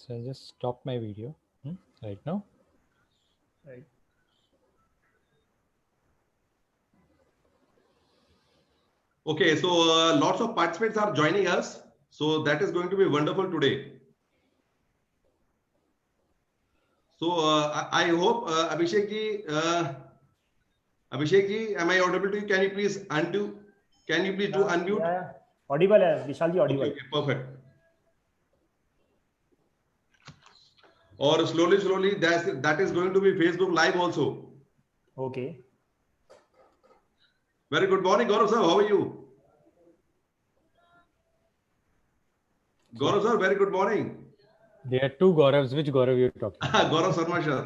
So I just stop my video right now. Right. Okay, so lots of participants are joining us. So that is going to be wonderful today. So I hope Abhishek ji, am I audible to you? Can you please undo? Can you please do unmute? Yeah. Audible है विशाल जी, audible. Okay, perfect. Or slowly that is going to be Facebook Live also. Okay. Very good morning, Gaurav sir. How are you? Gaurav sir, very good morning. There are two Gauravs. Which Gaurav you are talking? Gaurav Sharma sir.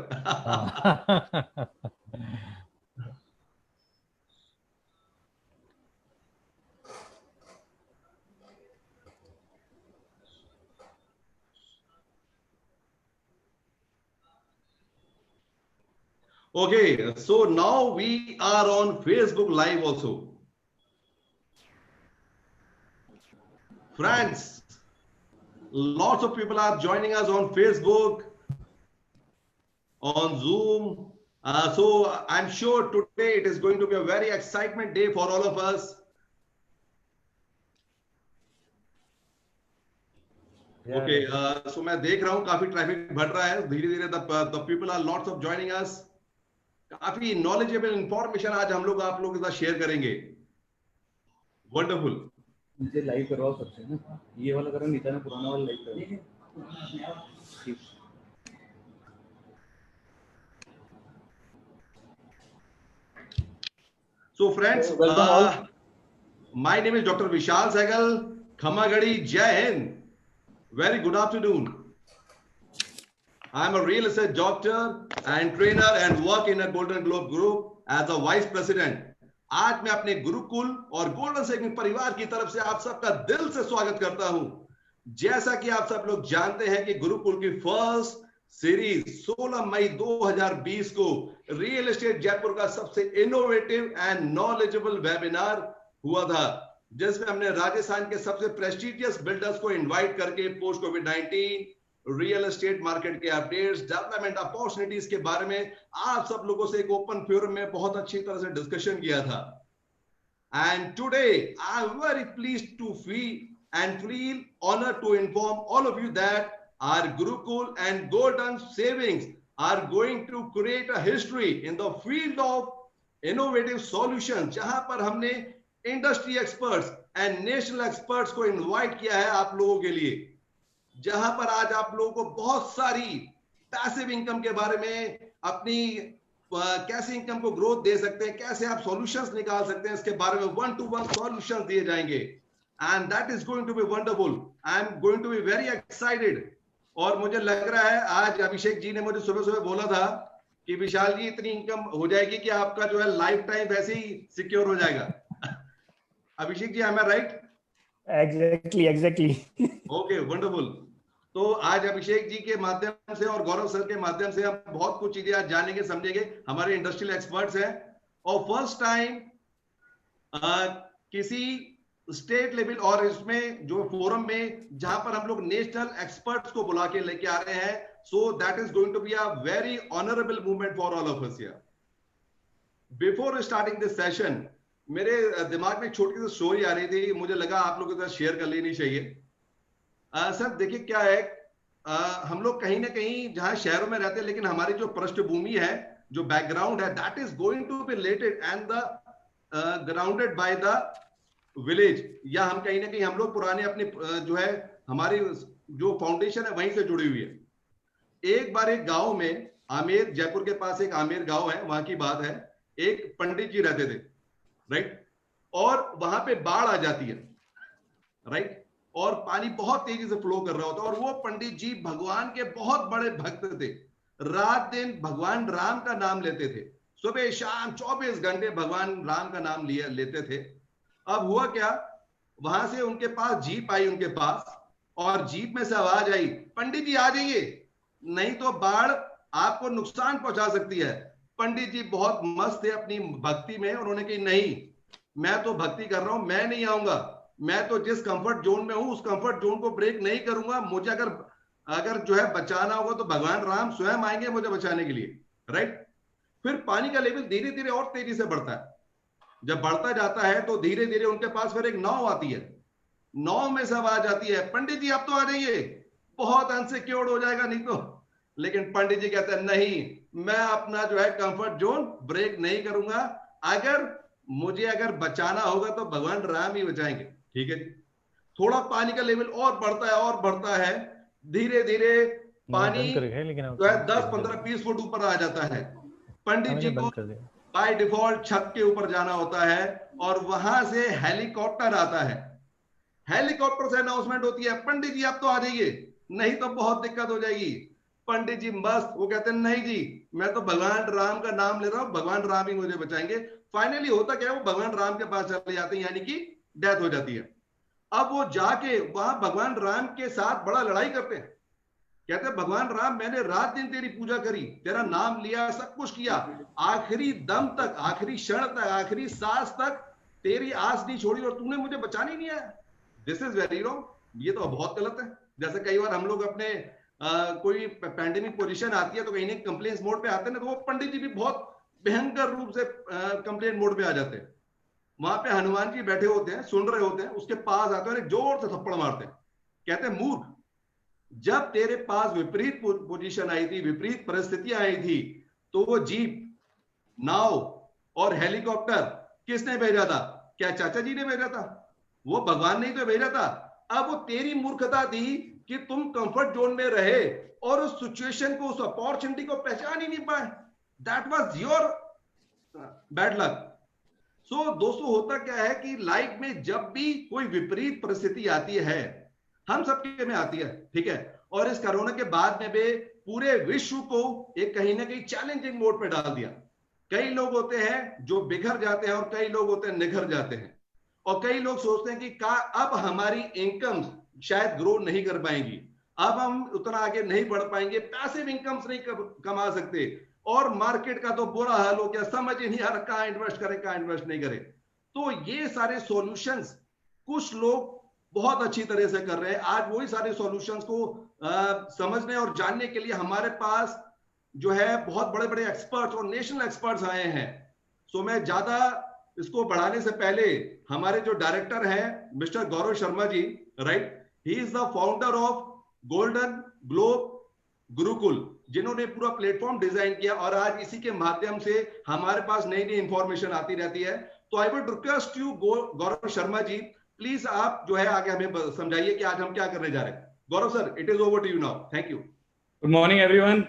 Okay, so now we are on Facebook Live also. Friends, lots of people are joining us on Facebook, on Zoom. So I'm sure today it is going to be a very excitement day for all of us. Yeah. Okay, so मैं देख रहा हूँ काफी traffic बढ़ रहा है धीरे-धीरे. The people are lots of joining us. काफी knowledgeable information आज हम लोग आप लोगों के साथ शेयर करेंगे. Wonderful. मुझे लाइव करवाओ सबसे ना, ये वाला करो, नीचे ना पुराना वाला लाइव करो. So friends, my name is Dr. Vishal Sehgal, Khamagadi, Jai Hind. Very good afternoon. I am a real estate doctor and trainer and work in a Golden Globe Group as a vice president. आज मैं अपने गुरुकुल और golden saving परिवार की तरफ से आप सबका दिल से स्वागत करता हूं. जैसा कि आप सब लोग जानते हैं कि गुरुकुल की फर्स्ट सीरीज 16 मई 2020 को रियल एस्टेट जयपुर का सबसे इनोवेटिव एंड नॉलेजेबल वेबिनार हुआ था, जिसमें हमने राजस्थान के सबसे प्रेस्टिजियस बिल्डर्स को इनवाइट करके पोस्ट कोविड-19 रियल एस्टेट मार्केट के अपडेट्स, डेवलपमेंट अपॉर्चुनिटीज के बारे में आप सब लोगों से एक ओपन फोरम में बहुत अच्छी तरह से डिस्कशन किया था. And today I am very pleased to feel honored to inform all of you that our Gurukul and Golden Savings are going to create a history in the field of innovative solutions, जहां पर हमने industry experts and national experts को invite किया है आप लोगों के लिए, जहां पर आज आप लोगों को बहुत सारी पैसिव इनकम के बारे में, अपनी कैसे इनकम को ग्रोथ दे सकते हैं, कैसे आप सॉल्यूशंस निकाल सकते हैं, इसके बारे में 1-to-1 सॉल्यूशंस दिए जाएंगे. And that is going to be wonderful. I am going to be very excited. और मुझे लग रहा है आज अभिषेक जी ने मुझे सुबह सुबह बोला था कि विशाल जी इतनी इनकम हो जाएगी कि आपका जो है लाइफ टाइम वैसे ही सिक्योर हो जाएगा. Abhishek ji, am I right? Exactly. Okay, wonderful. तो आज अभिषेक जी के माध्यम से और गौरव सर के माध्यम से हम बहुत कुछ चीजें आज जानेंगे, समझेंगे. हमारे इंडस्ट्रियल एक्सपर्ट्स हैं और फर्स्ट टाइम किसी स्टेट लेवल और इसमें जो फोरम में जहां पर हम लोग नेशनल एक्सपर्ट्स को बुला के लेके आ रहे हैं. So that is going to be a very honourable movement for all of us here. Before starting this session मेरे दिमाग में एक छोटी सी स्टोरी आ रही थी, मुझे लगा आप लोगों के साथ शेयर कर लेनी चाहिए. सर देखिए क्या है, हम लोग कहीं ना कहीं जहां शहरों में रहते हैं, लेकिन हमारी जो पृष्ठभूमि है, जो बैकग्राउंड है, that is going to be related and the grounded by the village. या हम कहीं ना कहीं हम लोग पुराने अपने जो है हमारी जो फाउंडेशन है वहीं से जुड़ी हुई है. एक बार एक गांव में, आमेर, जयपुर के पास एक आमेर गांव है, वहां की बात है, एक पंडित जी रहते थे, राइट. और वहां पे बाढ़ आ जाती है, राइट, और पानी बहुत तेजी से फ्लो कर रहा होता है. और वो पंडित जी भगवान के बहुत बड़े भक्त थे, रात दिन भगवान राम का नाम लेते थे, सुबह शाम 24 घंटे भगवान राम का नाम लेते थे. अब हुआ क्या, वहां से उनके पास जीप आई उनके पास, और जीप में से आवाज आई, पंडित जी आ जाइए, नहीं तो बाढ़ आपको नुकसान पहुंचा सकती है. पंडित जी बहुत मस्त थे अपनी भक्ति में, उन्होंने कही नहीं, मैं तो भक्ति कर रहा हूं, मैं नहीं आऊंगा, मैं तो जिस कंफर्ट जोन में हूं उस कंफर्ट जोन को ब्रेक नहीं करूंगा. मुझे अगर अगर जो है बचाना होगा तो भगवान राम स्वयं आएंगे मुझे बचाने के लिए, राइट। फिर पानी का लेवल धीरे धीरे और तेजी से बढ़ता है। जब बढ़ता जाता है तो धीरे धीरे उनके पास फिर एक नाव आती है। नाव में से आवाज आती है, पंडित जी आप तो आ जाइए, बहुत अनसिक्योर्ड हो जाएगा नहीं तो। लेकिन पंडित जी कहते हैं नहीं, मैं अपना जो है कंफर्ट जोन ब्रेक नहीं करूंगा। अगर बचाना होगा तो भगवान राम ही बचाएंगे, ठीक है जी। थोड़ा पानी का लेवल और बढ़ता है और बढ़ता है, धीरे धीरे पानी बंद कर गए लेकिन जो है 10, 15, 20 फुट ऊपर आ जाता है। पंडित जी को बंद कर दिया। बाय डिफॉल्ट छत के ऊपर जाना होता है और वहां से हेलीकॉप्टर आता है। हेलीकॉप्टर से अनाउंसमेंट होती है, पंडित जी आप तो आ जाइए, नहीं तो बहुत दिक्कत हो जाएगी। पंडित जी मस्त, वो कहते हैं नहीं जी, मैं तो भगवान राम का नाम ले रहा हूं, भगवान राम ही मुझे बचाएंगे। फाइनली होता क्या है, वो भगवान राम के पास चले जाते हैं, यानी कि डेथ हो जाती है। अब वो जाके वहां भगवान राम के साथ बड़ा लड़ाई करते हैं। कहते हैं भगवान राम मैंने रात दिन तेरी पूजा करी, तेरा नाम लिया, सब कुछ किया, आखिरी दम तक, आखिरी क्षण तक, आखिरी सांस तक तेरी आस नहीं छोड़ी और तूने मुझे बचाने नहीं आया। दिस इज वेरी रॉन्ग, ये तो बहुत गलत है। जैसे कई बार हम लोग अपने कोई पैंडेमिक पोजीशन आती है तो कहीं ना कंप्लेंट्स मोड पे आते हैं ना, तो वो पंडित जी भी बहुत भयंकर रूप से कंप्लेंट मोड पे आ जाते हैं। वहां पे हनुमान जी बैठे होते हैं, सुन रहे होते हैं, उसके पास आते हैं और एक जोर से थप्पड़ मारते हैं। कहते हैं मूर्ख, जब तेरे पास विपरीत पोजीशन आई थी, विपरीत परिस्थितियां आई थी, तो वो जीप, नाव और हेलीकॉप्टर किसने भेजा था? क्या चाचा जी ने भेजा था? वो भगवान ने ही तो भेजा था। अब वो तेरी मूर्खता थी कि तुम कंफर्ट जोन में रहे और उस सिचुएशन को, उस अपॉर्चुनिटी को पहचान ही नहीं पाए। That was your bad luck. So दोस्तों, होता क्या है कि लाइफ में जब भी कोई विपरीत परिस्थिति आती है, हम सबके में आती है, ठीक है, और इस कोरोना के बाद में भी पूरे विश्व को एक कहीं ना कहीं चैलेंजिंग मोड पे डाल दिया। कई लोग होते हैं जो बिखर जाते हैं और कई लोग होते हैं निखर जाते हैं, और कई लोग सोचते हैं कि अब हमारी इनकम शायद ग्रो नहीं कर पाएंगी, अब हम उतना आगे नहीं बढ़ पाएंगे, पैसिव इनकम्स नहीं कमा सकते, और मार्केट का तो बुरा हाल हो गया, समझ ही नहीं आ रहा कहां इन्वेस्ट करें कहां इन्वेस्ट नहीं करें। तो ये सारे सॉल्यूशंस कुछ लोग बहुत अच्छी तरह से कर रहे हैं। आज वही सारे सॉल्यूशंस को समझने और जानने के लिए हमारे पास जो है बहुत बड़े बड़े एक्सपर्ट्स और नेशनल एक्सपर्ट्स आए हैं। सो मैं ज्यादा इसको बढ़ाने से पहले हमारे जो डायरेक्टर हैं mister Gaurav Sharma ji, right, he is the founder of Golden Globe Gurukul, जिन्होंने पूरा प्लेटफॉर्म डिजाइन किया, और आज इसी के माध्यम से हमारे पास नई नई इंफॉर्मेशन आती रहती है। तो I would request you Gaurav Sharma ji, please आप जो है आगे हमें समझाइए कि आज हम क्या करने जा रहे हैं। Gaurav sir, it is over to you now. Thank you. Good morning everyone.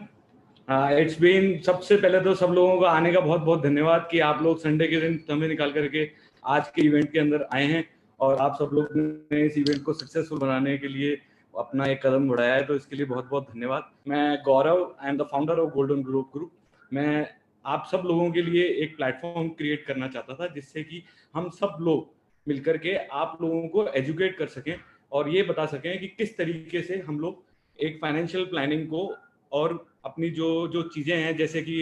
It's been, सबसे पहले तो सब लोगों का आने का बहुत बहुत धन्यवाद कि आप लोग संडे के दिन समय निकाल करके आज के इवेंट के अंदर आए हैं, और आप सब लोग ने इस इवेंट को सक्सेसफुल बनाने के लिए अपना एक कदम बढ़ाया है, तो इसके लिए बहुत बहुत धन्यवाद। मैं Gaurav, I am the founder of Golden Globe Group. मैं आप सब लोगों के लिए एक प्लेटफॉर्म क्रिएट करना चाहता था जिससे कि हम सब लोग मिलकर के आप लोगों को एजुकेट कर सकें और ये बता सकें कि किस तरीके से हम लोग एक फाइनेंशियल प्लानिंग को, और अपनी जो चीज़ें हैं जैसे कि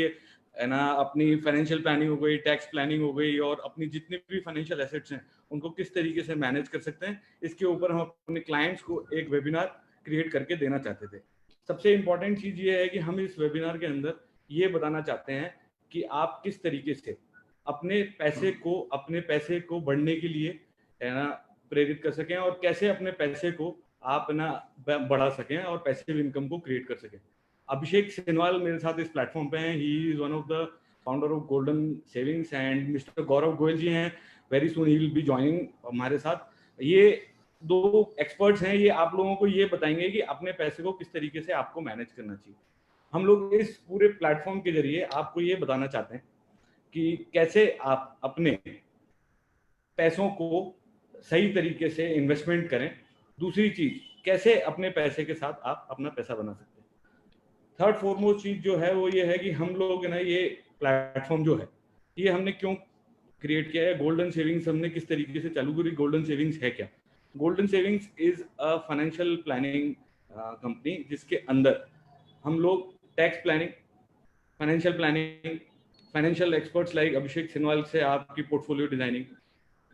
है ना, अपनी फाइनेंशियल प्लानिंग हो गई, टैक्स प्लानिंग हो गई, और अपनी जितने भी फाइनेंशियल एसेट्स हैं उनको किस तरीके से मैनेज कर सकते हैं, इसके ऊपर हम अपने क्लाइंट्स को एक वेबिनार क्रिएट करके देना चाहते थे। सबसे इम्पॉर्टेंट चीज़ ये है कि हम इस वेबिनार के अंदर ये बताना चाहते हैं कि आप किस तरीके से अपने पैसे को बढ़ने के लिए है ना प्रेरित कर सकें, और कैसे अपने पैसे को आप ना बढ़ा सकें और पैसिव इनकम को क्रिएट कर सकें। अभिषेक सिनवाल मेरे साथ इस प्लेटफॉर्म पे हैं। He is one of the founder of Golden Savings, and mister Gaurav Goyal ji हैं, very soon he will be joining हमारे साथ। ये दो एक्सपर्ट्स हैं, ये आप लोगों को ये बताएंगे कि अपने पैसे को किस तरीके से आपको मैनेज करना चाहिए। हम लोग इस पूरे प्लेटफॉर्म के जरिए आपको ये बताना चाहते हैं कि कैसे आप अपने पैसों को सही तरीके से इन्वेस्टमेंट करें। दूसरी चीज, कैसे अपने पैसे के साथ आप अपना पैसा बना सकते हैं। थर्ड फॉरमोस्ट चीज जो है वो ये है कि हम लोग ना ये प्लेटफॉर्म जो है ये हमने क्यों क्रिएट किया है, गोल्डन सेविंग्स हमने किस तरीके से चालू करी, गोल्डन सेविंग्स है क्या। Golden Savings is a financial planning company जिसके अंदर हम लोग tax planning, financial planning, financial experts like Abhishek Sinwal से आपकी पोर्टफोलियो डिजाइनिंग,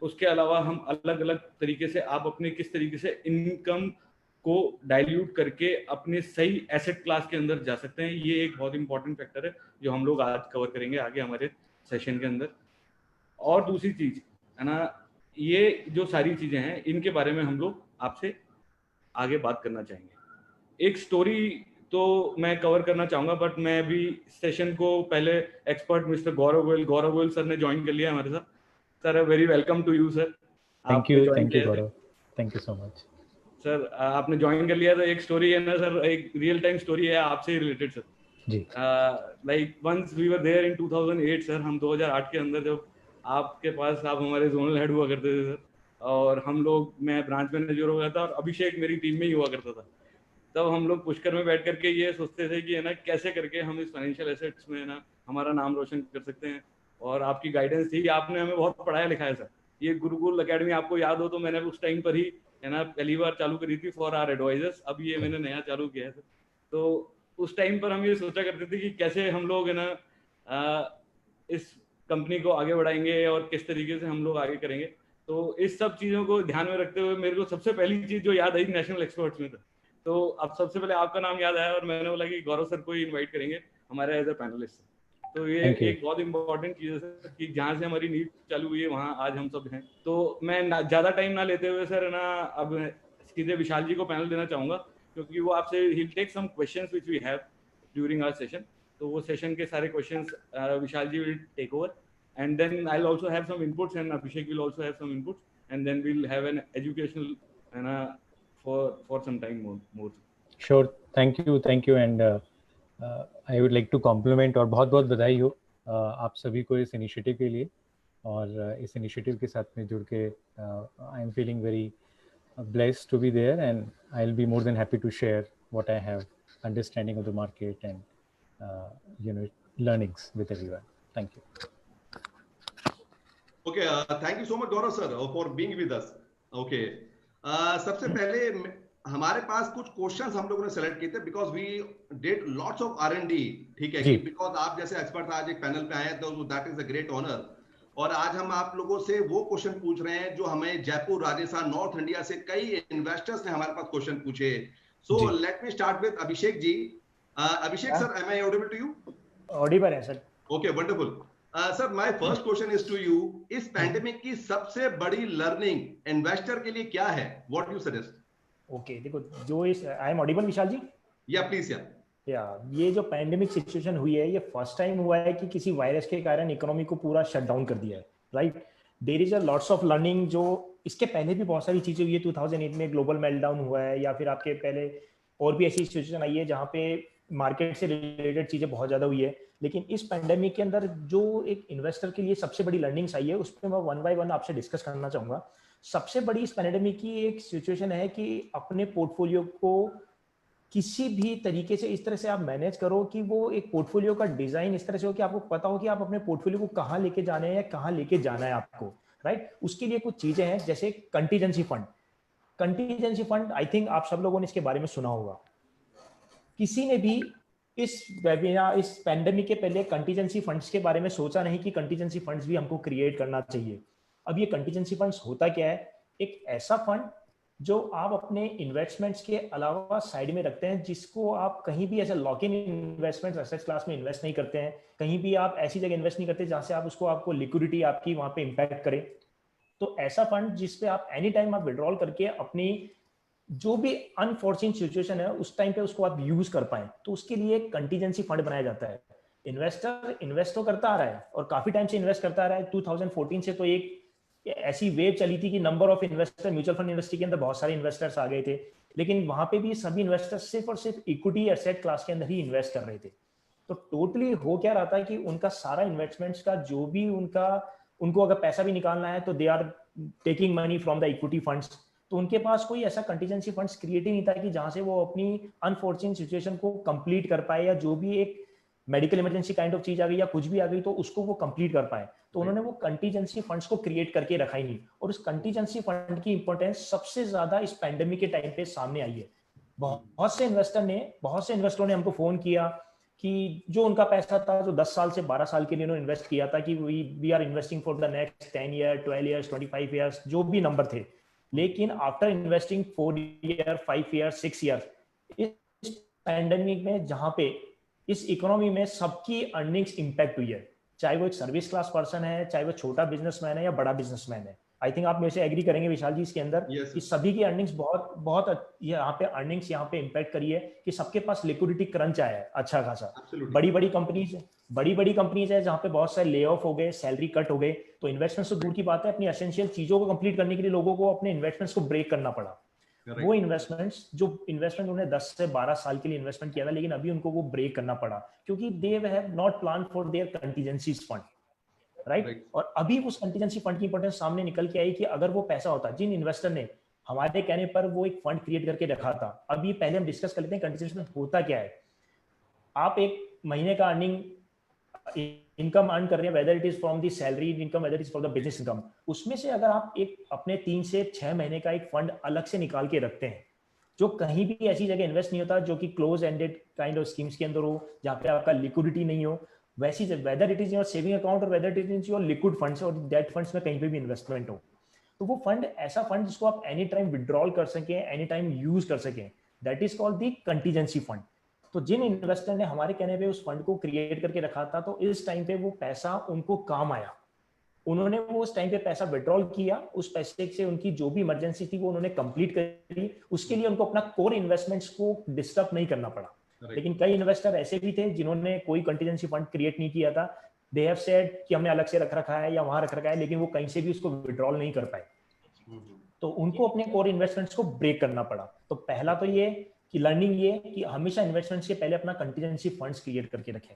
उसके अलावा हम अलग अलग तरीके से आप अपने किस तरीके से इनकम को डाइल्यूट करके अपने सही एसेट क्लास के अंदर जा सकते हैं। ये एक बहुत इंपॉर्टेंट फैक्टर है जो हम लोग आज कवर करेंगे आगे हमारे सेशन के अंदर। और दूसरी चीज है ना, ये जो सारी चीजें हैं इनके बारे में हम लोग आपसे आगे बात करना चाहेंगे। एक स्टोरी तो मैं कवर करना चाहूंगा, बट मैं भी सेशन को पहले expert mister Gaurav Goyal sir ने ज्वाइन कर लिया हमारे साथ। Sir very welcome to you sir. Thank you Gaurav, thank you so much sir. आपने ज्वाइन कर लिया। तो एक स्टोरी है ना सर, एक रियल टाइम स्टोरी है आपसे related sir ji. Like once we were there in 2008 sir. हम 2008 के अंदर जब आपके पास आप हमारे जोनल हेड हुआ करते थे सर, और हम लोग, मैं ब्रांच मैनेजर हो गया था और अभिषेक मेरी टीम में ही हुआ करता था। तब हम लोग पुष्कर में बैठ करके ये सोचते थे कि है ना कैसे करके हम इस फाइनेंशियल एसेट्स में ना हमारा नाम रोशन कर सकते हैं। और आपकी गाइडेंस थी, आपने हमें बहुत पढ़ाया लिखाया सर। ये गुरुकुल एकेडमी आपको याद हो तो मैंने उस टाइम पर ही है ना पहली बार चालू करी थी फॉर आवर एडवाइजर्स। अब ये मैंने नया चालू किया है सर। तो उस टाइम पर हम ये सोचा करते थे कि कैसे हम लोग है ना इस कंपनी को आगे बढ़ाएंगे और किस तरीके से हम लोग आगे करेंगे। तो इस सब चीज़ों को ध्यान में रखते हुए मेरे को सबसे पहली चीज़ जो याद आई नेशनल एक्सपर्ट्स में था। तो अब सबसे पहले आपका नाम याद आया और मैंने बोला कि गौरव सर को ही इन्वाइट करेंगे हमारे एज ए पैनलिस्ट। तो ये एक बहुत इंपॉर्टेंट चीज़ है सर कि जहाँ से हमारी नीड चालू हुई है वहाँ आज हम सब हैं। तो मैं ज़्यादा टाइम ना लेते हुए सर ना अब सीधे विशाल जी को पैनल देना चाहूँगा, क्योंकि वो आपसे he'll take some questions which we have during our session। तो वो सेशन के सारे questions Vishal ji will take over, and then I'll also have some inputs and Abhishek will also have some inputs, and then we'll have an educational for some time more. Sure, thank you and I would like to compliment और बहुत बधाई हो आप सभी को इस initiative के लिए। और इस इनिशिएटिव के साथ में जुड़ के I am feeling very blessed to be there, and I'll be more than happy to share what I have understanding of the market and learnings with everyone. Thank you. Okay, thank you so much Gaurav sir for being with us. Okay, सबसे पहले हमारे पास कुछ questions हम लोगों ने select किए थे because we did lots of R&D। ठीक है कि बिकॉज आप जैसे एक्सपर्ट आज एक पैनल पे आए हैं तो that is a great honour. और आज हम आप लोगों से वो क्वेश्चन पूछ रहे हैं जो हमें जयपुर, राजस्थान, नॉर्थ इंडिया से कई इन्वेस्टर्स ने हमारे पास क्वेश्चन पूछे। So let me start with Abhishek ji. Abhishek sir, am I audible to you? Audible है sir. Okay, wonderful sir. My first question is to you, इस पैंडेमिक की सबसे बड़ी लर्निंग इन्वेस्टर के लिए क्या है? What you suggest? ओके, देखो जो इस आई एम ऑडिबल विशाल जी? या प्लीज। या ये जो पैंडेमिक सिचुएशन हुई है ये फर्स्ट टाइम हुआ है कि किसी वायरस के कारण इकोनॉमी को पूरा शट डाउन कर दिया है, right? There is a lots of learning. जो इसके पहले भी बहुत सारी चीजें हुई है, 2008 में ग्लोबल मेल्टडाउन हुआ है, या फिर आपके पहले और भी ऐसी सिचुएशन आई है जहाँ पे मार्केट से रिलेटेड चीजें बहुत ज्यादा हुई है। लेकिन इस पैंडेमिक के अंदर जो एक इन्वेस्टर के लिए सबसे बड़ी लर्निंग्स आई है उस पर मैं वन बाय वन आपसे डिस्कस करना चाहूंगा। सबसे बड़ी इस पैंडेमिक की एक सिचुएशन है कि अपने पोर्टफोलियो को किसी भी तरीके से इस तरह से आप मैनेज करो कि वो एक पोर्टफोलियो का डिजाइन इस तरह से हो कि आपको पता हो कि आप अपने पोर्टफोलियो को कहाँ लेके जाने हैं या कहाँ लेके जाना है आपको, राइट? उसके लिए कुछ चीजें हैं जैसे contingency fund. Contingency fund I think आप सब लोगों ने इसके बारे में सुना होगा। किसी ने भी इस वेबिनार, इस पैंडेमिक के पहले कंटीजेंसी फंड्स के बारे में सोचा नहीं कि कंटीजेंसी फंड्स भी हमको क्रिएट करना चाहिए। अब ये कंटीजेंसी फंड्स होता क्या है? एक ऐसा फंड जो आप अपने इन्वेस्टमेंट्स के अलावा साइड में रखते हैं, जिसको आप कहीं भी ऐसे lock in investment asset class में इन्वेस्ट नहीं करते हैं, कहीं भी आप ऐसी जगह इन्वेस्ट नहीं करते जहां से आप आपको लिक्विडिटी आपकी वहां पे इंपैक्ट करे। तो ऐसा फंड जिसपे आप एनी टाइम आप विड्रॉल करके अपनी जो भी अनफॉर्चुन सिचुएशन है उस टाइम पे उसको आप यूज कर पाए, तो उसके लिए एक कंटीजेंसी फंड बनाया जाता है। इन्वेस्टर इन्वेस्ट तो करता आ रहा है और काफी टाइम से इन्वेस्ट करता आ रहा है। 2014 से तो एक ऐसी वेव चली थी कि number of investor, mutual fund industry के अंदर बहुत सारे इन्वेस्टर्स आ गए थे, लेकिन वहां पे भी सभी इन्वेस्टर्स सिर्फ और सिर्फ इक्विटी एसेट क्लास के अंदर ही इन्वेस्ट कर रहे थे। तो टोटली हो क्या रहा था कि उनका सारा इन्वेस्टमेंट्स का जो भी उनको अगर पैसा भी निकालना है तो they are taking money from the equity funds. तो उनके पास कोई ऐसा कंटीजेंसी फंड्स क्रिएट ही नहीं था कि जहां से वो अपनी अनफॉर्चुनेट सिचुएशन को कंप्लीट कर पाए, या जो भी एक मेडिकल इमरजेंसी काइंड ऑफ चीज आ गई या कुछ भी आ गई तो उसको वो कंप्लीट कर पाए। तो उन्होंने वो कंटीजेंसी फंड्स को क्रिएट करके रखा ही नहीं, और उस कंटीजेंसी फंड की इंपॉर्टेंस सबसे ज्यादा इस पैंडेमिक के टाइम पे सामने आई है। बहुत से इन्वेस्टरों ने हमको फोन किया कि जो उनका पैसा था जो 10 साल से 12 साल के लिए उन्होंने इन्वेस्ट किया था कि we are investing for the next 10 year, 12 years, 25 years, जो भी नंबर थे, लेकिन after investing 4 year 5 year 6 year, इस पैंडेमिक में जहां पे इस इकोनॉमी में सबकी अर्निंग्स इंपैक्ट हुई है, चाहे वो एक सर्विस क्लास पर्सन है, चाहे वो छोटा बिजनेसमैन है या बड़ा बिजनेसमैन है। आई थिंक आप मेरे से एग्री करेंगे विशाल जी इसके अंदर Yes, कि सभी की अर्निंग्स बहुत यहाँ पे अर्निंग्स यहाँ पे इंपैक्ट करी है कि सबके पास लिक्विडिटी क्रंच आया है अच्छा खासा। absolutely. बड़ी बड़ी कंपनीज है जहाँ पे बहुत सारे ले ऑफ हो गए, सैलरी कट हो गए, तो इन्वेस्टमेंट तो दूर की बात है, अपनी एसेंशियल चीजों को कंप्लीट करने के लिए लोगों को अपने इन्वेस्टमेंट्स को ब्रेक करना पड़ा। Correct. वो इन्वेस्टमेंट्स जो इन्वेस्टमेंट उन्होंने 10 से 12 साल के लिए इन्वेस्टमेंट किया था, लेकिन अभी उनको वो ब्रेक करना पड़ा क्योंकि they have not plan for their contingencies fund, right. और अभी उस कंटीजेंसी फंड की इंपॉर्टेंस सामने निकल के आई कि अगर वो पैसा होता, जिन इन्वेस्टर ने हमारे कहने पर वो एक फंड क्रिएट करके रखा था, अभी पहले हम डिस्कस कर लेते हैं कंटीजेंसी फंड होता क्या है। आप एक महीने का अर्निंग इनकम अर्न कर रहे हैं, weather it is from the salary income, weather it is from the business income, उसमें से अगर आप एक अपने 3 से 6 महीने का एक फंड अलग से निकाल के रखते हैं जो कहीं भी ऐसी जगह इन्वेस्ट नहीं होता, जो कि close ended kind of schemes के अंदर हो, जहाँ पे आपका लिक्विडिटी नहीं हो, वैसी whether it is your saving account और whether it is your liquid funds और डेट फंड्स में कहीं पे भी इन्वेस्टमेंट हो, तो वो फंड ऐसा फंड जिसको आप एनी टाइम विड्रॉल कर सकें, एनी टाइम यूज कर सकें, that is called the contingency fund. तो जिन इन्वेस्टर ने हमारे कहने पे उस फंड को क्रिएट करके रखा था, तो इस टाइम पे वो पैसा उनको काम आया, उन्होंने वो उस टाइम पे पैसा विड्रॉल किया, उस पैसे से उनकी जो भी इमरजेंसी थी वो उन्होंने कंप्लीट करी, उसके लिए उनको अपना कोर इन्वेस्टमेंट्स को डिस्टर्ब नहीं करना पड़ा। लेकिन कई इन्वेस्टर ऐसे भी थे जिन्होंने कोई कंटीजेंसी फंड क्रिएट नहीं किया था, दे हैव सेड कि हमने अलग से रख रखा है या वहां रख रखा है, लेकिन वो कहीं से भी उसको विड्रॉल नहीं कर पाए, तो उनको अपने कोर इन्वेस्टमेंट्स को ब्रेक करना पड़ा। तो पहला तो ये कि लर्निंग ये कि हमेशा इन्वेस्टमेंट्स के पहले अपना कंटीजेंसी फंड्स क्रिएट करके रखें,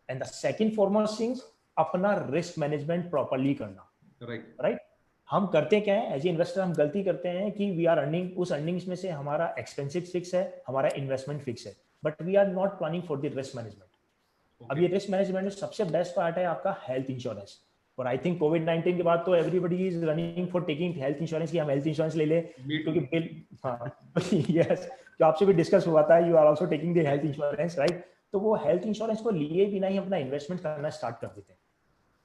and the second foremost things अपना रिस्क मैनेजमेंट प्रॉपर्ली करना, राइट। हम करते क्या है एज ए इन्वेस्टर, हम गलती करते हैं कि वी आर अर्निंग, उस अर्निंग्स में से हमारा एक्सपेंसेस फिक्स है, हमारा इन्वेस्टमेंट फिक्स है, but we are not planning for the risk management. अब ये रिस्क मैनेजमेंट में सबसे बेस्ट पार्ट है आपका हेल्थ इंश्योरेंस, और आई थिंक कोविड-19 के बाद तो everybody is running for taking health insurance कि हम हेल्थ इंश्योरेंस ले ले, क्योंकि बिल, हाँ यस, जो आपसे भी डिस्कस हुआ था, you are also taking the health insurance, right. तो वो हेल्थ इंश्योरेंस को लिए बिना ही अपना इन्वेस्टमेंट करना स्टार्ट कर देते हैं,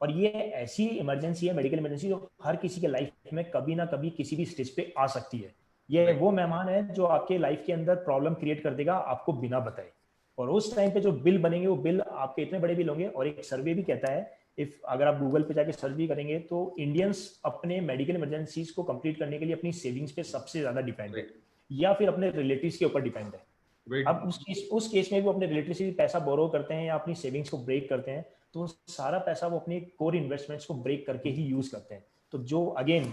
और ये ऐसी इमरजेंसी है, मेडिकल इमरजेंसी, जो हर किसी के लाइफ में कभी ना कभी किसी भी स्टेज पे आ सकती है। ये वो मेहमान है जो आपके लाइफ के अंदर प्रॉब्लम क्रिएट कर देगा आपको बिना बताए, और उस टाइम पे जो बिल बनेंगे वो बिल आपके इतने बड़े बिल होंगे। और एक सर्वे भी कहता है, इफ अगर आप गूगल पे जाके सर्च भी करेंगे, तो इंडियंस अपने मेडिकल इमरजेंसीज को कंप्लीट करने के लिए अपनी सेविंग्स पे सबसे ज्यादा डिपेंड है, या फिर अपने रिलेटिव्स के ऊपर डिपेंड है। अब उस केस में वो अपने रिलेटिव से पैसा बोरो करते हैं या अपनी सेविंग्स को ब्रेक करते हैं, तो सारा पैसा वो अपने कोर इन्वेस्टमेंट्स को ब्रेक करके ही यूज करते हैं। तो जो again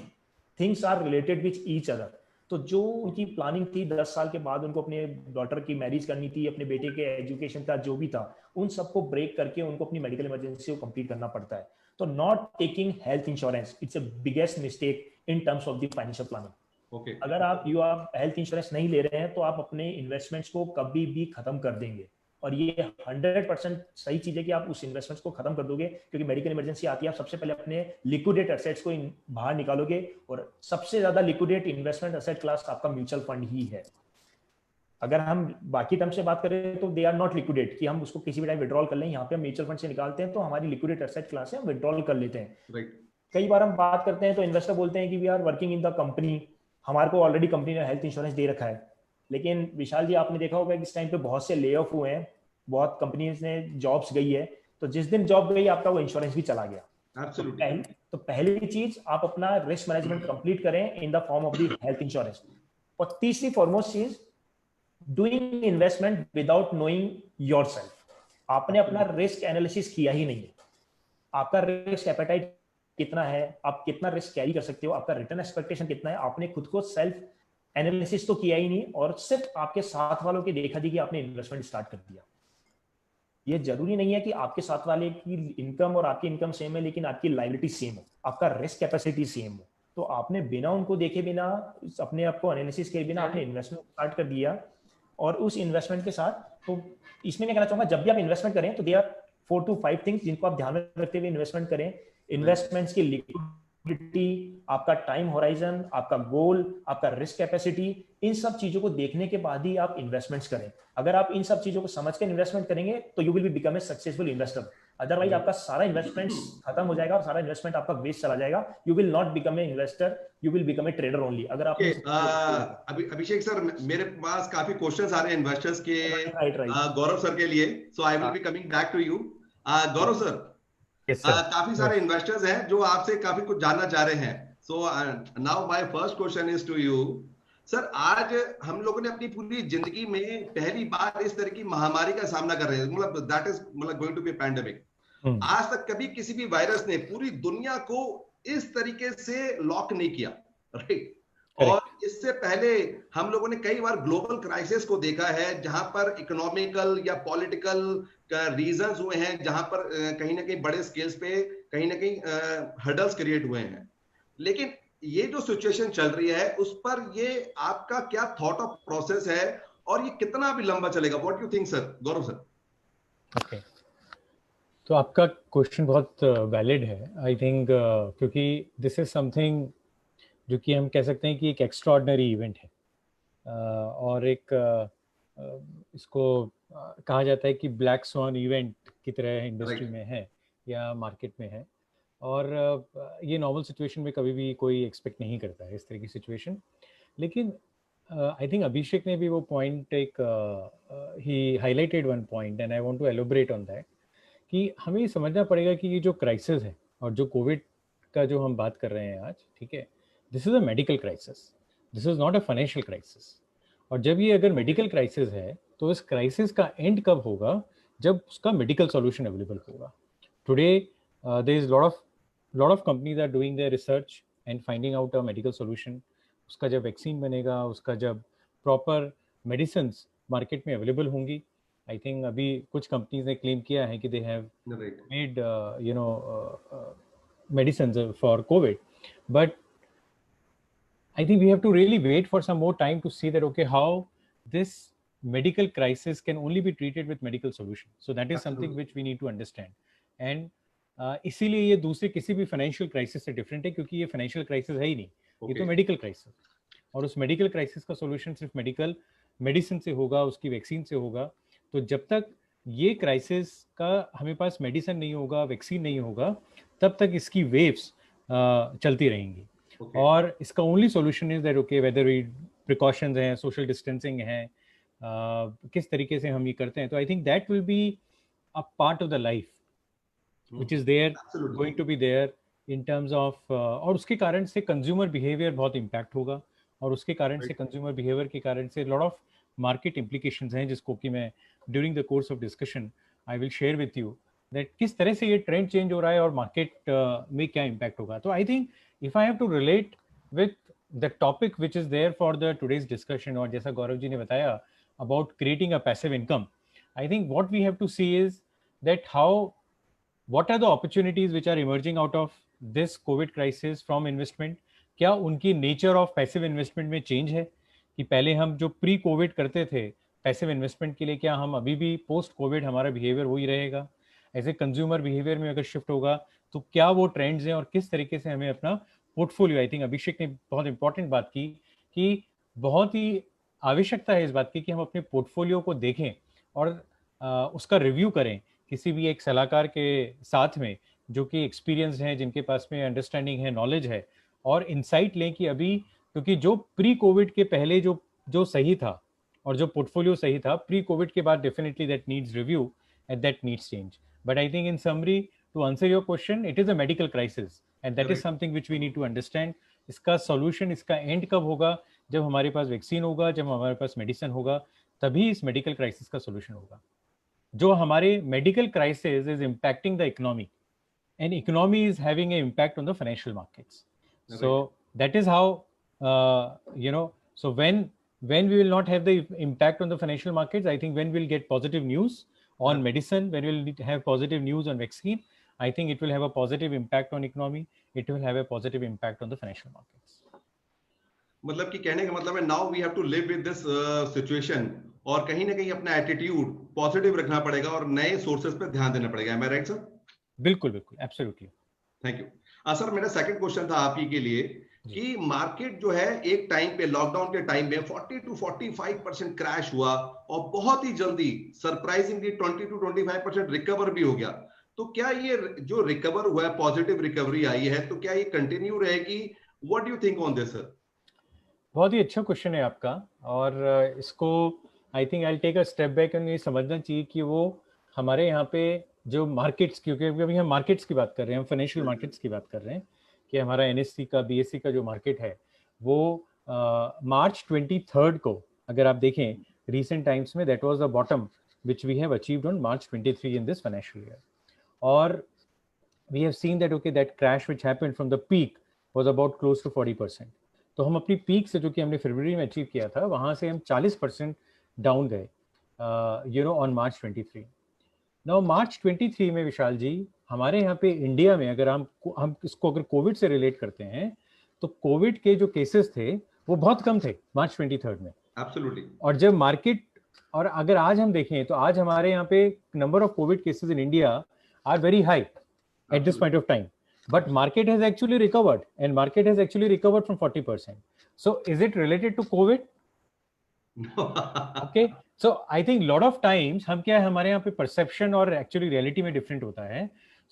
things are related with each other, तो जो उनकी प्लानिंग थी 10 साल के बाद उनको अपने डॉटर की मैरिज करनी थी, अपने बेटे के एजुकेशन का जो भी था, उन सबको ब्रेक करके उनको अपनी मेडिकल इमरजेंसी को कंप्लीट करना पड़ता है। तो not taking health insurance, it's a biggest mistake in terms of the financial planning. अगर आप हेल्थ इंश्योरेंस नहीं ले रहे हैं तो आप अपने इन्वेस्टमेंट्स को कभी भी खत्म कर देंगे, और ये 100% सही चीज है कि आप उस इन्वेस्टमेंट्स को खत्म कर दोगे, क्योंकि मेडिकल इमरजेंसी आती है, आप सबसे पहले अपने लिक्विडेट एसेट्स को बाहर निकालोगे, और सबसे ज्यादा लिक्विडेट इन्वेस्टमेंट एसेट क्लास आपका म्यूचुअल फंड ही है। अगर हम बाकी टर्म से बात करें तो दे आर नॉट लिक्विडेट, कि हम उसको किसी भी टाइम विड्रॉल कर लें, यहाँ पे हम म्यूचुअल फंड से निकालते हैं तो हमारी लिक्विडेट एसेट क्लास है, हम विड्रॉल कर लेते हैं। कई बार हम बात करते हैं तो इन्वेस्टर बोलते हैं कि we are working in the company, हमारे को ऑलरेडी कंपनी ने हेल्थ इंश्योरेंस दे रखा है। लेकिन विशाल जी, आपने देखा होगा कि इस टाइम पे बहुत से ले ऑफ हुए हैं, बहुत कंपनीज ने जॉब्स गई है, तो जिस दिन जॉब गई आपका वो इंश्योरेंस भी चला गया। तो पहली चीज आप अपना रिस्क मैनेजमेंट कंप्लीट करें in the form of the health insurance. और तीसरी फॉरमोस्ट चीज, doing investment without knowing yourself. आपने अपना रिस्क एनालिसिस किया ही नहीं है, आपका रिस्क एपेटाइट कितना है, आप कितना रिस्क कैरी कर सकते हो, आपका रिटर्न एक्सपेक्टेशन कितना है, आपने खुद को सेल्फ एनालिसिस तो किया ही नहीं, और सिर्फ आपके साथ वालों के देखा देखी आपने इन्वेस्टमेंट स्टार्ट कर दिया। ये जरूरी नहीं है कि आपके साथ वाले की इनकम और आपकी इनकम सेम है, लेकिन आपकी लायबिलिटी सेम हो, आपका रिस्क कैपेसिटी सेम हो, तो आपने बिना उनको देखे, बिना अपने आप को एनालिसिस किए बिना आपने इन्वेस्टमेंट स्टार्ट कर दिया। और उस इन्वेस्टमेंट के साथ, तो इसमें मैं कहना चाहूंगा, जब भी आप इन्वेस्टमेंट करें तो दे आर 4 to 5 थिंग्स जिनको आप ध्यान में रखते हुए इन्वेस्टमेंट करें। इन्वेस्टमेंट्स की लिक्विडिटी, आपका टाइम होराइजन, आपका गोल, आपका रिस्क कैपेसिटी, इन सब चीजों को देखने के बाद ही आप इन्वेस्टमेंट्स करें। अगर आप इन सब चीजों को समझ कर इन्वेस्टमेंट करेंगे तो you will be become a successful investor. Otherwise आपका सारा इन्वेस्टमेंट खत्म हो जाएगा और सारा इन्वेस्टमेंट आपका वेस्ट चला जाएगा. You will not become a investor, you will become a trader only. अगर आप अभिषेक सर, मेरे पास काफी क्वेश्चंस आ रहे हैं इन्वेस्टर्स के राइट गौरव सर के लिए, so I will be coming back to you. Gaurav sir, काफी सारे इन्वेस्टर्स हैं जो आपसे काफी कुछ जानना चाह रहे हैं. So now my first question is to you sir. आज हम लोगों ने अपनी पूरी जिंदगी में पहली बार इस तरह की महामारी का सामना कर रहे हैं, मतलब that is going to be pandemic. आज तक कभी किसी भी वायरस ने पूरी दुनिया को इस तरीके से लॉक नहीं किया, राइट? और इससे पहले हम लोगों ने कई बार ग्लोबल क्राइसिस को देखा है जहां पर इकोनॉमिकल या पॉलिटिकल रीजंस हुए हैं, जहां पर कहीं ना कहीं बड़े स्केल्स पे कहीं ना कहीं हर्डल्स क्रिएट हुए हैं. लेकिन ये जो सिचुएशन चल रही है उस पर ये आपका क्या थॉट ऑफ प्रोसेस है और ये कितना भी लंबा चलेगा? What you think sir? Gaurav sir. Okay, तो आपका क्वेश्चन बहुत वैलिड है आई थिंक, क्योंकि दिस इज समथिंग जो कि हम कह सकते हैं कि एक एक्स्ट्राऑर्डिनरी इवेंट है, और एक इसको कहा जाता है कि ब्लैक स्वॉन इवेंट की तरह इंडस्ट्री में है या मार्केट में है. और ये नॉर्मल सिचुएशन में कभी भी कोई एक्सपेक्ट नहीं करता है इस तरह की सिचुएशन. लेकिन आई थिंक अभिषेक ने भी वो पॉइंट एक ही highlighted one point and I want to elaborate on that, कि हमें ये समझना पड़ेगा कि ये जो क्राइसिस है और जो कोविड का जो हम बात कर रहे हैं आज, ठीक है, this is a medical crisis, this is not a financial crisis. और जब ये अगर मेडिकल क्राइसिस है तो इस क्राइसिस का एंड कब होगा? जब उसका मेडिकल सॉल्यूशन अवेलेबल होगा. Today there is lot of companies are doing their research and finding out a medical solution. उसका जब वैक्सीन बनेगा, उसका जब प्रॉपर मेडिसिन्स मार्केट में अवेलेबल होंगी, आई थिंक अभी कुछ कंपनीज ने क्लेम किया है कि they have made medicines for COVID, but I think we have to really wait for some more time to see that, okay, how this medical crisis can only be treated with medical solution. So that is something which we need to understand. And इसीलिए ये दूसरे किसी भी financial crisis से different है, क्योंकि ये financial crisis है ही नहीं, ये तो मेडिकल क्राइसिस. और उस मेडिकल क्राइसिस का सॉल्यूशन सिर्फ मेडिकल मेडिसिन से होगा, उसकी वैक्सीन से होगा. तो जब तक ये क्राइसिस का हमें पास मेडिसिन नहीं होगा, वैक्सीन नहीं होगा, तब तक इसकी वेव्स चलती रहेंगी. और इसका only solution is that, okay, whether we precautions हैं, सोशल डिस्टेंसिंग है, किस तरीके से हम ये करते हैं. तो I think that will be a part of the life which is there, going to be there in terms of और उसके कारण से कंज्यूमर बिहेवियर बहुत इम्पैक्ट होगा, और उसके कारण से कंज्यूमर बिहेवियर के कारण से लॉट ऑफ मार्केट इम्प्लीकेशंस हैं, जिसको कि मैं during the course of discussion I will share with you that किस तरह से ये ट्रेंड चेंज हो रहा है और मार्केट में क्या इम्पैक्ट होगा. तो I think if I have to relate with the topic which is there for the today's discussion, और जैसा गौरव जी ने बताया about creating a passive income, I think what we have to see is that how what are the opportunities which are emerging out of this COVID crisis from investment. क्या उनकी nature of passive investment में change है, कि पहले हम जो pre Covid करते थे पैसिव इन्वेस्टमेंट के लिए, क्या हम अभी भी पोस्ट कोविड हमारा बिहेवियर वही रहेगा? ऐसे कंज्यूमर बिहेवियर में अगर शिफ्ट होगा तो क्या वो ट्रेंड्स हैं और किस तरीके से हमें अपना पोर्टफोलियो, आई थिंक अभिषेक ने बहुत इंपॉर्टेंट बात की कि बहुत ही आवश्यकता है इस बात की कि हम अपने पोर्टफोलियो को देखें और उसका रिव्यू करें किसी भी एक सलाहकार के साथ में, जो कि एक्सपीरियंस हैं, जिनके पास में अंडरस्टैंडिंग है, नॉलेज है, और इंसाइट लें कि अभी, क्योंकि जो प्री कोविड के पहले जो सही था और जो पोर्टफोलियो सही था, प्री कोविड के बाद definitely that needs review and that needs change. But I think in summary, to answer your question, it is a medical crisis and that is something which we need to understand. इसका solution, इसका end कब होगा? जब हमारे पास vaccine होगा, जब हमारे पास medicine होगा, तभी इस मेडिकल क्राइसिस का सॉल्यूशन होगा. जो हमारे medical crisis is impacting the economy, and economy is having a impact on the financial markets. So that is how you know, so when we will not have the impact on the financial markets, I think when we'll get positive news on medicine, when we'll have positive news on vaccine, I think it will have a positive impact on economy, it will have a positive impact on the financial markets. मतलब कि कहने का मतलब है, now we have to live with this situation, और कहीं ना कहीं अपना एटीट्यूड पॉजिटिव रखना पड़ेगा और नए सोर्सेज पर ध्यान देना पड़ेगा. एम आई राइट सर? बिल्कुल बिल्कुल, एब्सोल्युटली. Thank you. सर, मेरा सेकंड क्वेश्चन था आप ही के लिए कि मार्केट जो है एक टाइम पे, लॉकडाउन के टाइम में 40 to 45% क्रैश हुआ और बहुत ही जल्दी सरप्राइजिंगली 20 to 25% रिकवर भी हो गया. तो क्या ये जो रिकवर हुआ है, पॉजिटिव रिकवरी आई है, तो क्या ये कंटिन्यू रहेगी? What do you think on this sir? बहुत ही अच्छा क्वेश्चन है आपका, और इसको I think I take a step back and ये समझना चाहिए कि वो हमारे यहाँ पे जो मार्केट्स, क्योंकि अभी हम मार्केट्स की बात कर रहे हैं, हम फाइनेंशियल मार्केट्स की बात कर रहे हैं कि हमारा एनएससी का बीएससी का जो मार्केट है वो मार्च 23 को अगर आप देखें recent times में, that was the bottom which we have achieved on March 23 in this financial year. Or we have seen that okay, that crash which happened from the peak was about close to 40%. तो हम अपनी peak से जो कि हमने फरवरी में achieve किया था वहाँ से हम 40% डाउन गए ऑन मार्च 23. नाउ मार्च 23 में विशाल जी हमारे यहाँ पे इंडिया में अगर हम इसको अगर कोविड से रिलेट करते हैं तो कोविड के जो केसेस थे वो बहुत कम थे मार्च 23 में. एब्सोल्युटली. और जब मार्केट, और अगर आज हम देखें तो आज हमारे यहाँ पे number of Covid cases in India are very high at this point of time, but market has actually recovered, and market has actually recovered from 40%. So is it related to COVID? Okay, so I think lot of times हम क्या है, हमारे यहाँ पे perception और actually reality में different होता है.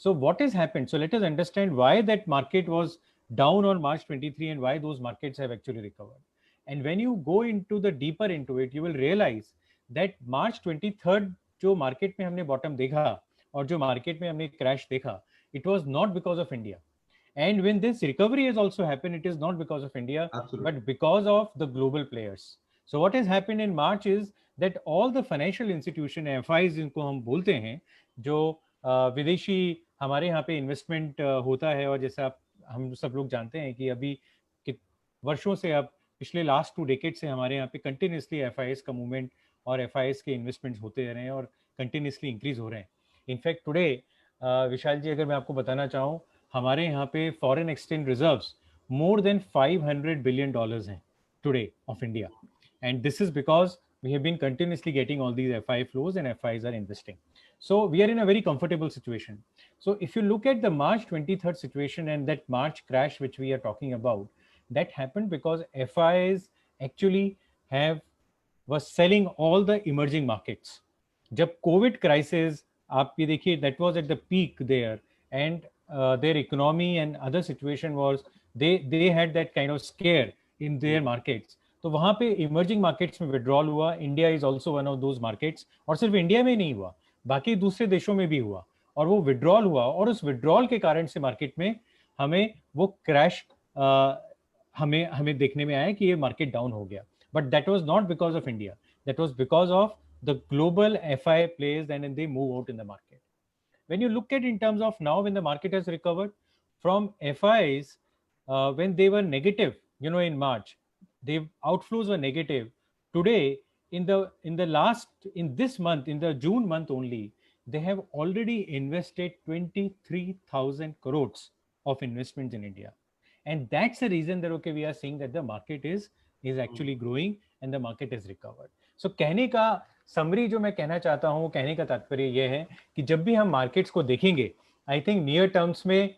So what has happened? So let us understand why that market was down on March 23 and why those markets have actually recovered. And when you go into the deeper into it, you will realize that March 23rd जो market में हमने bottom देखा और जो market में हमने crash देखा, it was not because of India. And when this recovery has also happened, it is not because of India, Absolutely. but because of the global players. So what has happened in March is that all the financial institution, FIs जिनको हम बोलते हैं, जो विदेशी हमारे यहाँ पे investment होता है, और जैसे हम सब लोग जानते हैं कि अभी वर्षों से, अब पिछले लास्ट 2 डेकेड से हमारे यहाँ पे कंटिन्यूसली FIs का मूवमेंट और FIs के इन्वेस्टमेंट्स होते रहे हैं और कंटिन्यूसली इंक्रीज हो रहे हैं. इनफैक्ट टुडे विशाल जी अगर मैं आपको बताना चाहूँ, हमारे यहाँ पे foreign exchange reserves more than $500 billion हैं today of India, and this is because we have been continuously getting all these FI flows and FIs are investing. So we are in a very comfortable situation. So if you look at the March 23rd situation and that March crash which we are talking about, that happened because FIs actually was selling all the emerging markets. जब COVID crisis आप ये देखिए, that was at the peak there, and their economy and other situation was they had that kind of scare in their markets. तो वहाँ पे emerging markets में withdrawal हुआ. India is also one of those markets, और सिर्फ India में नहीं हुआ, बाकी दूसरे देशों में भी हुआ, और वो विड्रॉल हुआ, और उस विड्रॉल के कारण से मार्केट में हमें वो क्रैश हमें देखने में आया कि ये मार्केट डाउन हो गया. But that was not because of India, that was because of the global FI plays and they move out in the market. When you look at in terms of now when the market has recovered from FIs, when they were negative, in March, the outflows were negative. Today, in this month, in the June month only, they have already invested 23,000 crores of investments in India. And that's the reason that, okay, we are seeing that the market is actually growing and the market has recovered. So कहने का summary जो मैं कहना चाहता हूँ, कहने का तात्पर्य यह है कि जब भी हम मार्केट्स को देखेंगे, आई थिंक नियर टर्म्स में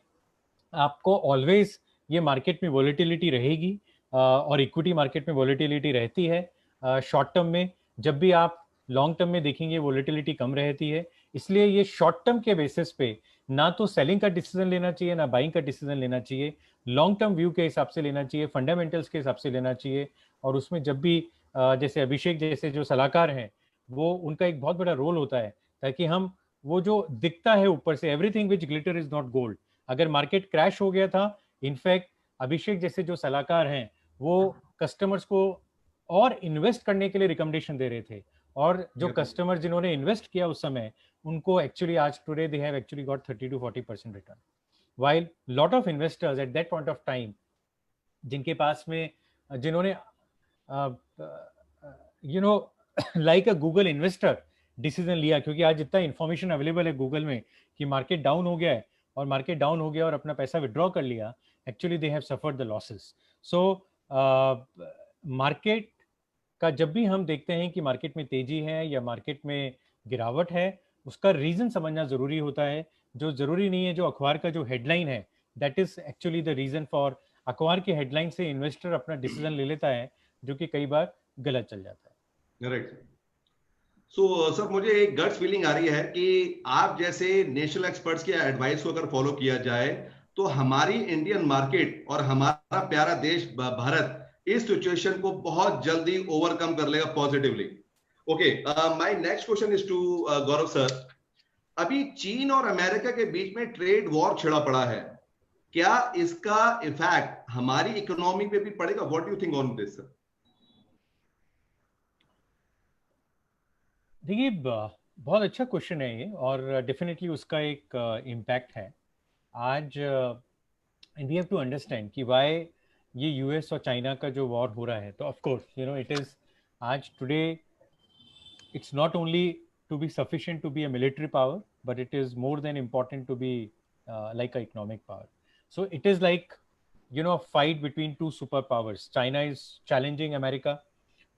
आपको ऑलवेज ये मार्केट में वॉलेटिलिटी रहेगी, और इक्विटी मार्केट में वॉलेटिलिटी रहती है. शॉर्ट टर्म में जब भी आप लॉन्ग टर्म में देखेंगे वॉलेटिलिटी कम रहती है. इसलिए ये शॉर्ट टर्म के बेसिस पे ना तो सेलिंग का डिसीजन लेना चाहिए, ना बाइंग का डिसीजन लेना चाहिए. लॉन्ग टर्म व्यू के हिसाब से लेना चाहिए, फंडामेंटल्स के हिसाब से लेना चाहिए. और उसमें जब भी जैसे अभिषेक जैसे जो सलाहकार हैं, वो उनका एक बहुत बड़ा रोल होता है, ताकि हम वो जो दिखता है ऊपर से, everything which glitter is not gold. अगर मार्केट क्रैश हो गया था, इनफैक्ट अभिषेक जैसे जो सलाहकार हैं वो कस्टमर्स को और इन्वेस्ट करने के लिए रिकमेंडेशन दे रहे थे, और जो कस्टमर जिन्होंने इन्वेस्ट किया उस समय, उनको एक्चुअली आज today they have actually got 30 to 40% return, while lot of investors at that point of time, जिनके पास में जिन्होंने लाइक अ गूगल इन्वेस्टर डिसीजन लिया, क्योंकि आज जितना इन्फॉर्मेशन अवेलेबल है गूगल में कि मार्केट डाउन हो गया है, और मार्केट डाउन हो गया और अपना पैसा विड्रॉ कर लिया, actually they have suffered the losses. So market का जब भी हम देखते हैं कि मार्केट में तेजी है या मार्केट में गिरावट है, उसका रीजन समझना जरूरी होता है. जो जरूरी नहीं है जो अखबार का जो हेडलाइन है, that is actually the reason for. अखबार की हेडलाइन से इन्वेस्टर अपना डिसीजन ले लेता है, जो कि कई बार गलत चल जाता है. करेक्ट. सर मुझे एक गट्स फीलिंग आ रही है कि आप जैसे नेशनल एक्सपर्ट्स की एडवाइस को अगर फॉलो किया जाए तो हमारी इंडियन मार्केट और हमारा प्यारा देश भारत इस सिचुएशन को बहुत जल्दी ओवरकम कर लेगा positively. Okay, my next question is to Gaurav sir. अभी चीन और अमेरिका के बीच में ट्रेड वॉर छिड़ा पड़ा है. क्या इसका इफेक्ट हमारी इकोनॉमी पे भी पड़ेगा? What do you think on this sir? देखिए, बहुत अच्छा क्वेश्चन है ये, और डेफिनेटली उसका एक इम्पैक्ट है आज. And we have to understand कि वाई ये यूएस और चाइना का जो वॉर हो रहा है. तो ऑफ कोर्स इट इज आज today it's not only to be sufficient to be a military power, but it is more than important to be like an economic power. So it is like a fight between two superpowers. China is challenging America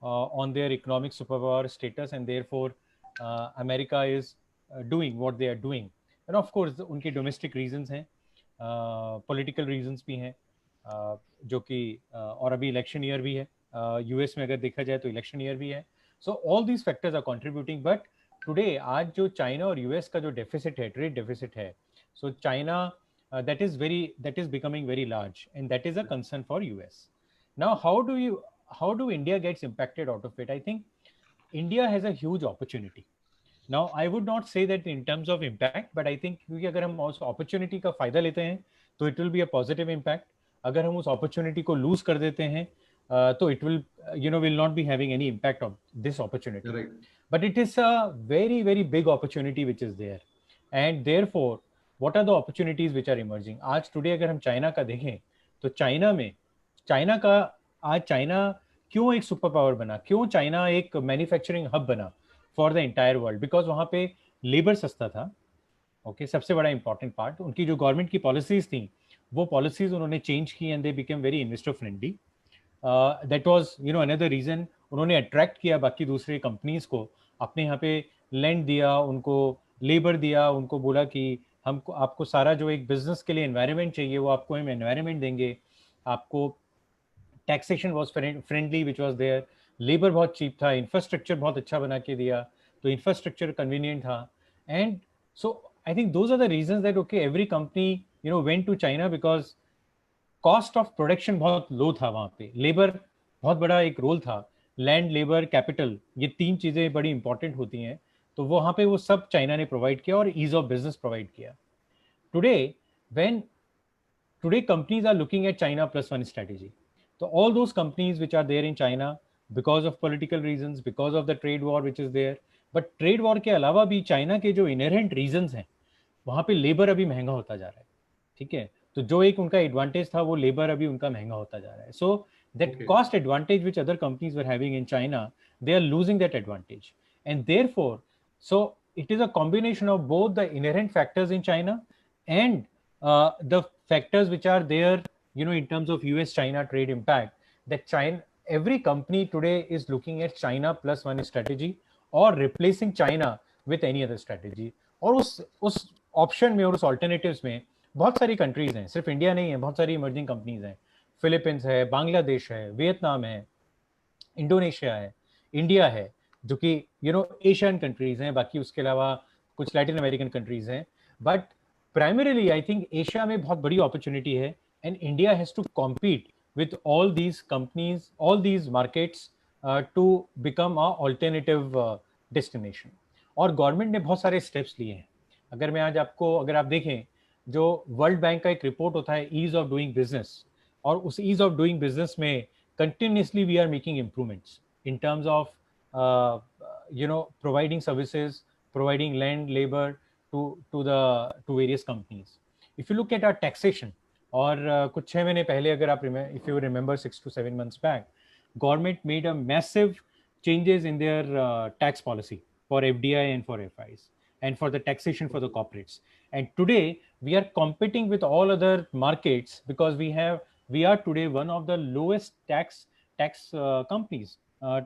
on their economic superpower status, and therefore America is doing what they are doing. And of course उनके domestic reasons हैं, political reasons भी हैं, जो कि और अभी election year भी है. US में अगर देखा जाए तो election year भी है. So all these factors are contributing, but today आज जो चाइना और यूएस का जो डेफिसिट है, ट्रेड डेफिसिट है, so China that is becoming very large, and that is a concern for US. Now how do India gets impacted out of it? I think India has a huge opportunity. Now I would not say that in terms of impact, but I think क्योंकि अगर हम उस opportunity का फायदा लेते हैं तो it will be a positive impact. अगर हम उस opportunity को lose कर देते हैं so it will not be having any impact on this opportunity. Correct. But it is a very, very big opportunity which is there, and therefore what are the opportunities which are emerging? आज today अगर हम China का देखें तो China क्यों एक super power बना, क्यों चाइना एक मैन्युफैक्चरिंग हब बना for the entire world? Because वहाँ पे लेबर सस्ता था. ओके, सबसे बड़ा इंपॉर्टेंट पार्ट, उनकी जो गवर्नमेंट की पॉलिसीज थी वो पॉलिसीज उन्होंने चेंज की, and they became very investor friendly. That was another reason. उन्होंने अट्रैक्ट किया बाकी दूसरे कंपनीज को, अपने यहाँ पे लैंड दिया, उनको लेबर दिया, उनको बोला कि हमको आपको सारा जो एक बिजनेस के लिए एनवायरनमेंट चाहिए वो आपको हम एनवायरनमेंट देंगे. आपको taxation was friendly which was there, labour बहुत चीप था, इंफ्रास्ट्रक्चर बहुत अच्छा बना के दिया, तो इंफ्रास्ट्रक्चर कन्वीनियंट था. And so I think those are the reasons that okay every company went to China, because cost of production बहुत लो था वहाँ पे, लेबर बहुत बड़ा एक रोल था, लैंड, लेबर, कैपिटल, ये तीन चीज़ें बड़ी इंपॉर्टेंट होती हैं. तो वहाँ पे वो सब चाइना ने प्रोवाइड किया और ईज ऑफ बिजनेस प्रोवाइड किया. Today companies are looking at China plus one strategy. So all those companies which are there in China, because of political reasons, because of the trade war which is there, but trade war के अलावा भी China के जो inherent reasons हैं, वहाँ पे labour अभी महंगा होता जा रहा है. ठीक है, तो जो एक उनका एडवांटेज था वो लेबर अभी उनका महंगा होता जा रहा है. So that cost advantage which other companies were having in China, they are losing that advantage, and therefore so it is a combination of both the inherent factors in China and the factors which are there in terms of US-China trade impact, that every company today is looking at China plus one strategy or replacing China with any other strategy. और उस option में और उस alternatives में बहुत सारी countries हैं, सिर्फ इंडिया नहीं है, बहुत सारी इमर्जिंग कंपनीज हैं. फिलीपींस है, बांग्लादेश है, वियतनाम है, इंडोनेशिया है, इंडिया है, जो कि एशियन कंट्रीज हैं. बाकी उसके अलावा कुछ लैटिन अमेरिकन कंट्रीज हैं. But primarily I think Asia में बहुत बड़ी अपॉर्चुनिटी है, and India has to compete with all these companies, all these markets to become a alternative destination. और गवर्नमेंट ने बहुत सारे स्टेप्स लिए हैं. अगर आप देखें, जो वर्ल्ड बैंक का एक रिपोर्ट होता है ईज ऑफ डूइंग बिजनेस, और उस ईज ऑफ डूइंग बिजनेस में continuously we are making improvements in terms of providing services, providing land, labour to various companies. If you look at our taxation, और कुछ 6 महीने पहले अगर आप if you remember 6 to 7 months back, government made a massive changes in their tax policy for FDI and for FIs and for the taxation for the corporates. And today we are competing with all other markets because we are today one of the lowest tax companies,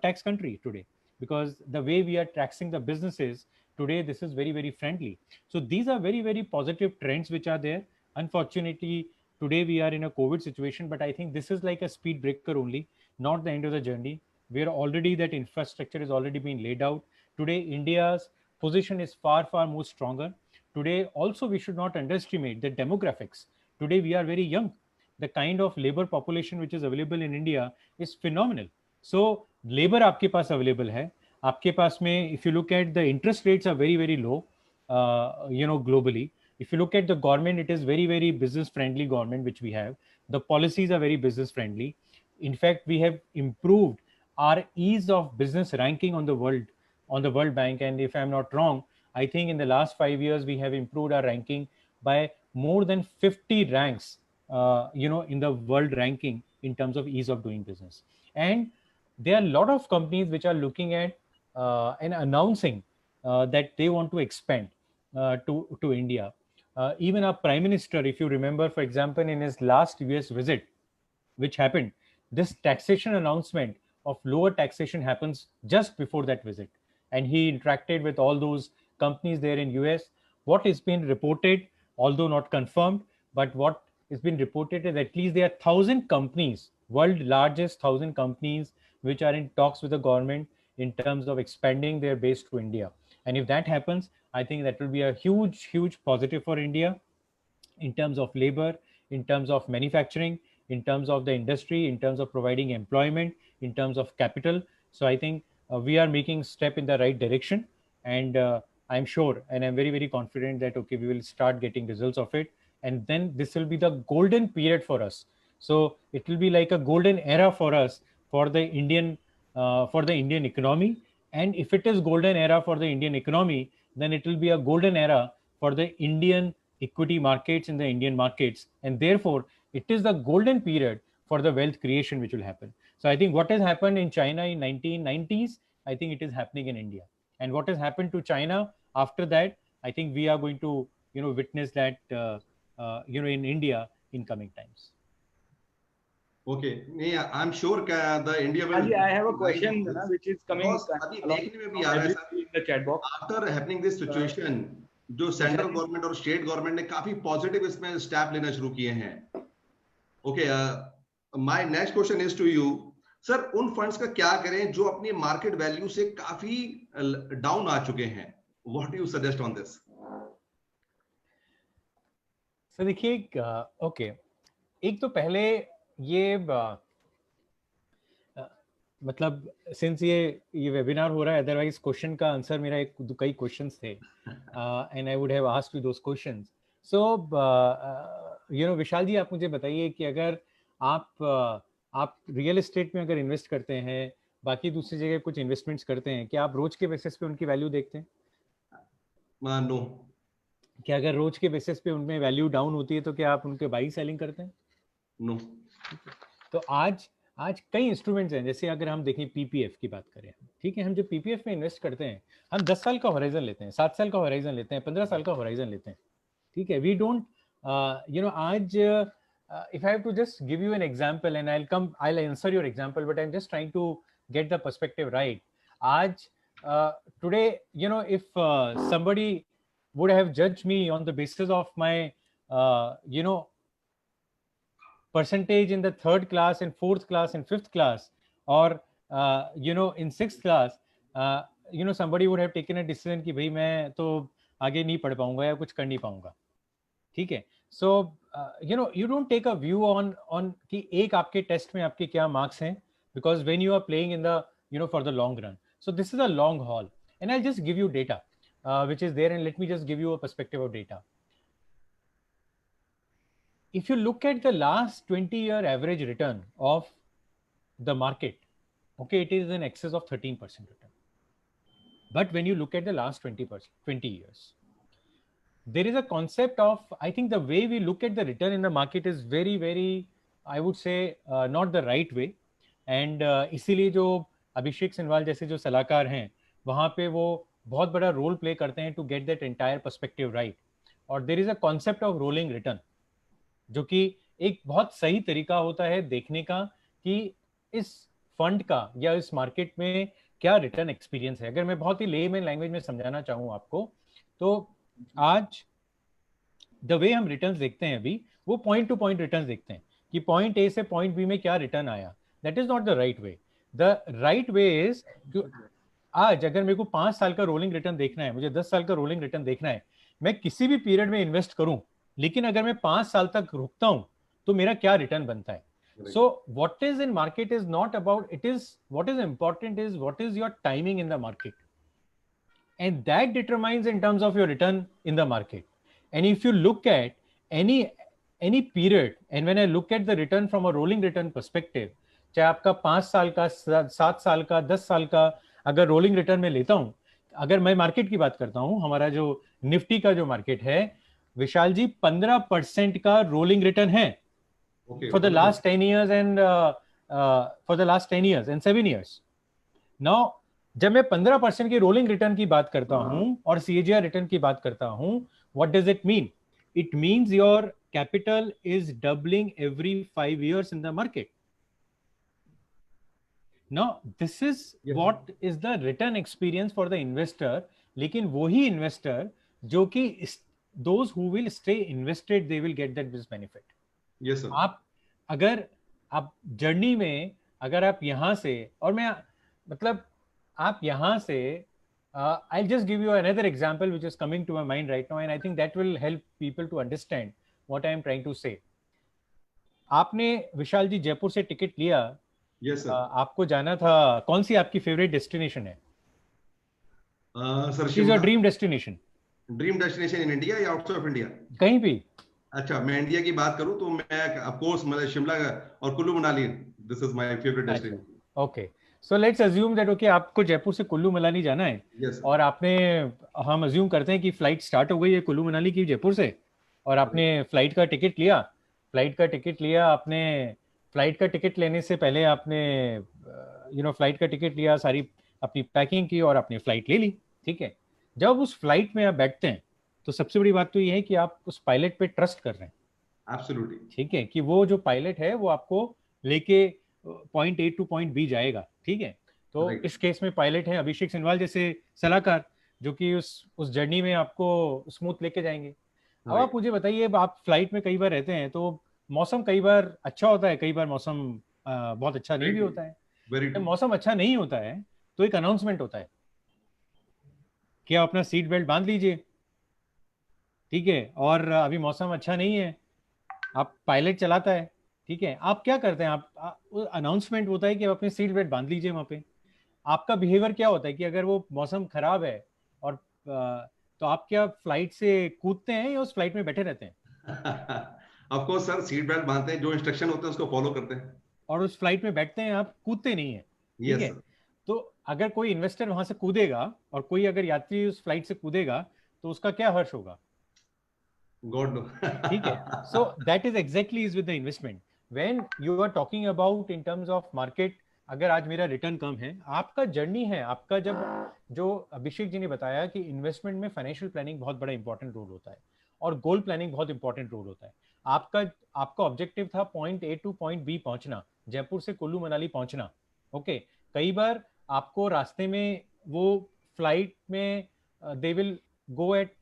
tax country today, because the way we are taxing the businesses today, this is very, very friendly. So these are very, very positive trends which are there. Unfortunately, today we are in a COVID situation, but I think this is like a speed breaker only, not the end of the journey. Where already that infrastructure is already being laid out. Today, India's position is far, far more stronger. Today, also, we should not underestimate the demographics. Today, we are very young. The kind of labor population which is available in India is phenomenal. So, labor आपके पास available है. आपके पास में, if you look at the interest rates are very, very low, globally. If you look at the government, it is very, very business friendly government which we have. The policies are very business friendly. In fact, we have improved our ease of business ranking on the World Bank. And if I'm not wrong, I think in the last 5 years we have improved our ranking by more than 50 ranks, in the world ranking in terms of ease of doing business. And there are a lot of companies which are looking at and announcing that they want to expand to India. Even our Prime Minister, if you remember, for example, in his last US visit, which happened, this taxation announcement of lower taxation happens just before that visit. And he interacted with all those companies there in US. What is been reported, although not confirmed, but what has been reported is at least there are 1,000 companies, world largest 1,000 companies, which are in talks with the government in terms of expanding their base to India. And if that happens, I think that will be a huge, huge positive for India in terms of labor, in terms of manufacturing, in terms of the industry, in terms of providing employment, in terms of capital. So I think we are making step in the right direction, and I'm sure, and I'm very, very confident that okay, we will start getting results of it, and then this will be the golden period for us. So it will be like a golden era for us for the Indian economy. And if it is golden era for the Indian economy, then it will be a golden era for the Indian equity markets in the Indian markets. And therefore, it is the golden period for the wealth creation which will happen. So I think what has happened in China in 1990s, I think it is happening in India. And what has happened to China after that, I think we are going to, witness that, in India in coming times. Okay, yeah, I'm sure the India will. I have a question which is coming अभी देखने में भी आ रहा है sir, in the chat box. After happening this situation, जो central government और state government ने काफी पॉजिटिव इसमें स्टेप लेना शुरू किए हैं. Okay, my next question is to you sir, उन फंड्स का क्या करें जो अपनी मार्केट वैल्यू से काफी डाउन आ चुके हैं? What do you suggest on this? Sir देखिए, ओके, एक तो पहले ये मतलब सिंस ये वेबिनार हो रहा है, अदरवाइज क्वेश्चन का आंसर मेरा कई क्वेश्चंस थे, and I would have asked you those questions. So Vishal ji, आप मुझे बताइए कि अगर आप रियल एस्टेट में अगर इन्वेस्ट करते हैं, बाकी दूसरी जगह कुछ इन्वेस्टमेंट्स करते हैं, क्या आप रोज के बेसिस पे उनकी वैल्यू देखते हैं? नो. क्या अगर रोज के बेसिस पे उनमें वैल्यू डाउन होती है तो क्या आप उनके बाई सेलिंग करते हैं? नो. तो आज कई इंस्ट्रूमेंट्स हैं, जैसे अगर हम देखें पीपीएफ की बात करें, ठीक है, हम जब पीपीएफ में इन्वेस्ट करते हैं, हम 10 साल का होराइजन लेते हैं, 7 साल का होराइजन लेते हैं, 15 साल का होराइजन लेते हैं, ठीक है. वी डोंट आज if I have to just give you an example, and I'll answer your example, but I'm just trying to get the perspective right. Aaj, today, if somebody would have judged me on the basis of my, percentage in the 3rd class, in 4th class, in 5th class, or, in 6th class, somebody would have taken a decision कि भाई मैं तो आगे नहीं पढ़ पाऊंगा या कुछ कर नहीं पाऊंगा, ठीक है. So, you don't take a view on कि एक आपके टेस्ट में आपके क्या मार्क्स हैं, because when you are playing in the, for the long run. So this is a long haul, and I'll just give you data, which is there, and let me just give you a perspective of data. If you look at the last 20-year average return of the market, okay, it is in excess of 13% return. But when you look at the last 20 years, there is a concept of, I think the way we look at the return in the market is very, very, I would say, not the right way. And इसीलिए जो अभिषेक सिनवाल जैसे जो सलाहकार हैं, वहाँ पे वो बहुत बड़ा रोल प्ले करते हैं to get that entire perspective right. और there is a concept of rolling return, जो कि एक बहुत सही तरीका होता है देखने का कि इस फंड का या इस मार्केट में क्या रिटर्न एक्सपीरियंस है. अगर मैं बहुत ही लेमैन लैंग्वेज में समझाना चाहूँ आपको, तो आज द वे हम रिटर्न्स देखते हैं अभी, वो पॉइंट टू पॉइंट रिटर्न्स देखते हैं कि पॉइंट ए से पॉइंट बी में क्या रिटर्न आया. That is not the right way. The right way is आज अगर मेरे को 5 साल का रोलिंग रिटर्न देखना है, मुझे 10 साल का रोलिंग रिटर्न देखना है, मैं किसी भी पीरियड में इन्वेस्ट करूं, लेकिन अगर मैं 5 साल तक रुकता हूं तो मेरा क्या रिटर्न बनता है? So what is in market is not about, it is what is important is what is your timing in the market, and that determines in terms of your return in the market. And if you look at any period, and when I look at the return from a rolling return perspective, चाहे आपका 5 साल का, 7 साल का, 10 साल का अगर rolling return में लेता हूं, अगर मैं मार्केट की बात करता हूं, हमारा जो निफ्टी का जो मार्केट है विशाल जी 15% का रोलिंग रिटर्न है for the last 10 years and for the last 10 years and 7 years. Now जब मैं 15% की रोलिंग रिटर्न की बात करता हूं और सीएजीआर रिटर्न की बात करता हूं, what does it mean? It means your capital is doubling every 5 years in the market. Now this is what is the return experience for the investor. लेकिन वही इन्वेस्टर जो कि those who will stay invested, they will get that benefit. Yes, sir. आप journey में अगर आप यहां से, और मैं मतलब आप यहां से, I'll just give you another example which is coming to my mind right now, and I think that will help people to understand what I am trying to say. आपने विशाल जी जयपुर से टिकट लिया, yes sir. आपको जाना था, कौन सी आपकी favourite destination है? Sir Which is your dream destination? Dream destination in India या आउटसाइड ऑफ इंडिया? कहीं भी। अच्छा, मैं इंडिया की बात करूं तो मैं ऑफ कोर्स मतलब शिमला और Kullu Manali, this is my favourite destination. Okay, so let's assume that okay आपको जयपुर से कुल्लू मनाली जाना है. yes, और आपने, हम अज्यूम करते हैं कि फ्लाइट स्टार्ट हो गई है कुल्लू मनाली की जयपुर से, और आपने फ्लाइट का टिकट लिया. आपने फ्लाइट का टिकट लेने से पहले आपने फ्लाइट का टिकट लिया, सारी अपनी पैकिंग की और आपने फ्लाइट ले ली. ठीक है, जब उस फ्लाइट में आप बैठते हैं तो सबसे बड़ी बात तो ये है कि आप उस पायलट पे ट्रस्ट कर रहे हैं. एब्सोल्युटली. ठीक है, कि वो जो पायलट है वो आपको लेके point A to point B जाएगा. ठीक है, तो Right. इस केस में पायलट है अभिषेक सिनवाल जैसे सलाहकार, जो कि उस जर्नी में आपको स्मूथ लेके जाएंगे. अब आप मुझे बताइए, आप फ्लाइट में कई बार रहते हैं तो मौसम कई बार अच्छा होता है, कई बार मौसम बहुत अच्छा नहीं भी होता है. जब मौसम अच्छा नहीं होता है तो एक अनाउंसमेंट होता है कि आप अपना सीट बेल्ट बांध लीजिए. ठीक है, और अभी मौसम अच्छा नहीं है, आप पायलट चलाता है. ठीक है, आप क्या करते हैं, आप अनाउंसमेंट होता है कि आप अपने सीट बेल्ट बांध लीजिए. वहां पे आपका बिहेवियर क्या होता है कि अगर वो मौसम खराब है और तो आप क्या फ्लाइट से कूदते हैं या उस फ्लाइट में बैठे रहते हैं? Of course sir, seat belt बांधते हैं, जो इंस्ट्रक्शन होते हैं उसको फॉलो करते हैं और उस फ्लाइट में बैठते हैं, आप कूदते नहीं है. ठीक है, तो अगर कोई इन्वेस्टर वहां से कूदेगा और कोई अगर यात्री उस फ्लाइट से कूदेगा तो उसका क्या हर्ष होगा? God no. ठीक है, so that is exactly is with the investment. When you are talking about in terms of market, अगर आज मेरा रिटर्न कम है, आपका जर्नी है आपका, जब जो अभिषेक जी ने बताया कि इन्वेस्टमेंट में फाइनेंशियल प्लानिंग बहुत बड़ा इंपॉर्टेंट रोल होता है और गोल प्लानिंग बहुत इंपॉर्टेंट रोल होता है. आपका ऑब्जेक्टिव था point A to point B पहुंचना, जयपुर से कुल्लू मनाली पहुंचना. ओके, कई बार आपको रास्ते में वो फ्लाइट में they will go at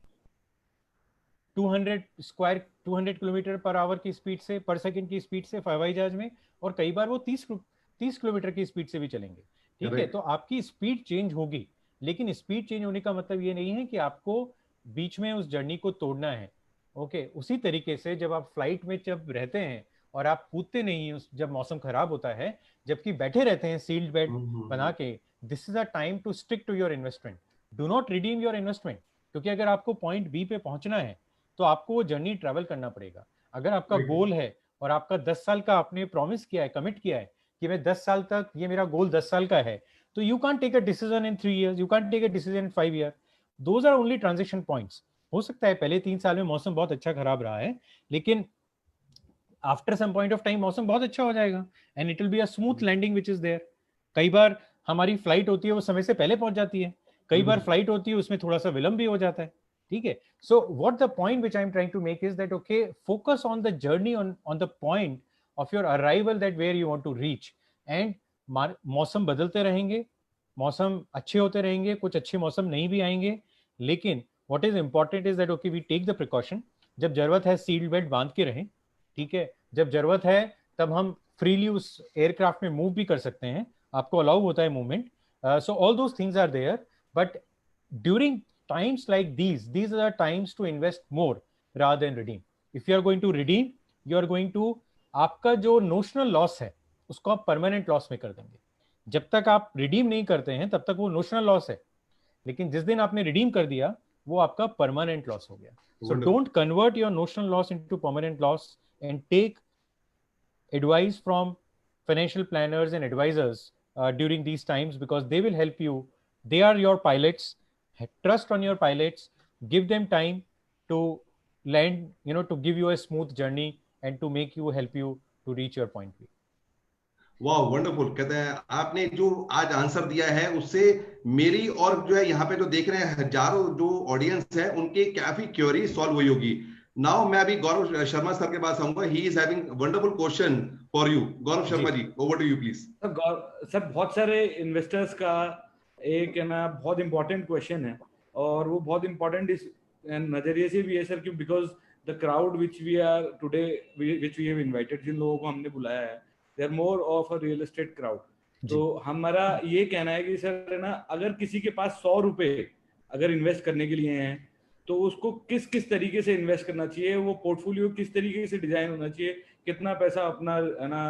200 kilometre per hour की स्पीड से, पर सेकंड की स्पीड से हवाई जहाज में, और कई बार वो 30 किलोमीटर की स्पीड से भी चलेंगे. ठीक है, तो आपकी स्पीड चेंज होगी, लेकिन स्पीड चेंज होने का मतलब ये नहीं है कि आपको बीच में उस जर्नी को तोड़ना है. ओके, उसी तरीके से जब आप फ्लाइट में जब रहते हैं और आप कूदते नहीं हैं जब मौसम खराब होता है, जबकि बैठे रहते हैं सीट बेल्ट बना के, this is a time to stick to your investment. Do not redeem your investment, क्योंकि अगर आपको पॉइंट बी पे पहुंचना है तो आपको वो जर्नी ट्रैवल करना पड़ेगा. अगर आपका गोल है और आपका 10 साल का आपने प्रॉमिस किया है, कमिट किया है कि मैं 10 साल तक, ये मेरा गोल 10 साल का है, तो you can't take a decision in 3 years, you can't take a decision in 5 years. Those are only transition points. हो सकता है पहले 3 साल में मौसम बहुत अच्छा खराब रहा है, लेकिन after some point of time मौसम बहुत अच्छा हो जाएगा and it will be a smooth landing which is there. कई बार हमारी फ्लाइट होती है वो समय से पहले पहुंच जाती है, कई बार फ्लाइट होती है उसमें थोड़ा सा विलंब भी हो जाता है. ठीक है, so what the point which I am trying to make is that okay, focus on the journey, on the point of your arrival, that where you want to reach. And मौसम बदलते रहेंगे, मौसम अच्छे होते रहेंगे, कुछ अच्छे मौसम नहीं भी आएंगे, लेकिन what is important is that okay we take the precaution. जब जरूरत है सीट बेल्ट बांध के रहें. ठीक है, जब जरूरत है तब हम फ्रीली उस एयरक्राफ्ट में मूव भी कर सकते हैं, आपको अलाउ होता है movement. So all those things are there, but during times like these are times to invest more rather than redeem. If you are going to redeem, you are going to, आपका जो notional loss है उसको आप permanent loss में कर देंगे. जब तक आप redeem नहीं करते हैं तब तक वो notional loss है, लेकिन जिस दिन आपने redeem कर दिया वो आपका permanent loss हो गया. So don't convert your notional loss into permanent loss, and take advice from financial planners and advisors during these times, because they will help you. They are your pilots. Trust on your pilots. Give them time to land, to give you a smooth journey and to make you, help you to reach your point B. वाह wonderful. कहते हैं आपने जो आज answer दिया है उससे मेरी और जो है यहाँ पे जो देख रहे हैं हजारों जो ऑडियंस है उनके काफी क्वेरी सॉल्व हुई होगी. नाउ मैं अभी गौरव शर्मा सर के पास आऊंगा. He is having wonderful question for you. Gaurav Sharma ji, over to you please. Sir बहुत सारे इन्वेस्टर्स का एक है ना बहुत इंपॉर्टेंट क्वेश्चन है, और वो बहुत इंपॉर्टेंट इस नजरिए से भी है सर, क्यों, because the crowd which we are today, which we have invited, जिन लोगों को हमने बुलाया है, they are more of a real estate crowd. तो हमारा ये कहना है कि सर है ना, अगर किसी के पास 100 रुपए अगर इन्वेस्ट करने के लिए हैं तो उसको किस किस तरीके से इन्वेस्ट करना चाहिए, वो पोर्टफोलियो किस तरीके से डिजाइन होना चाहिए, कितना पैसा अपना है ना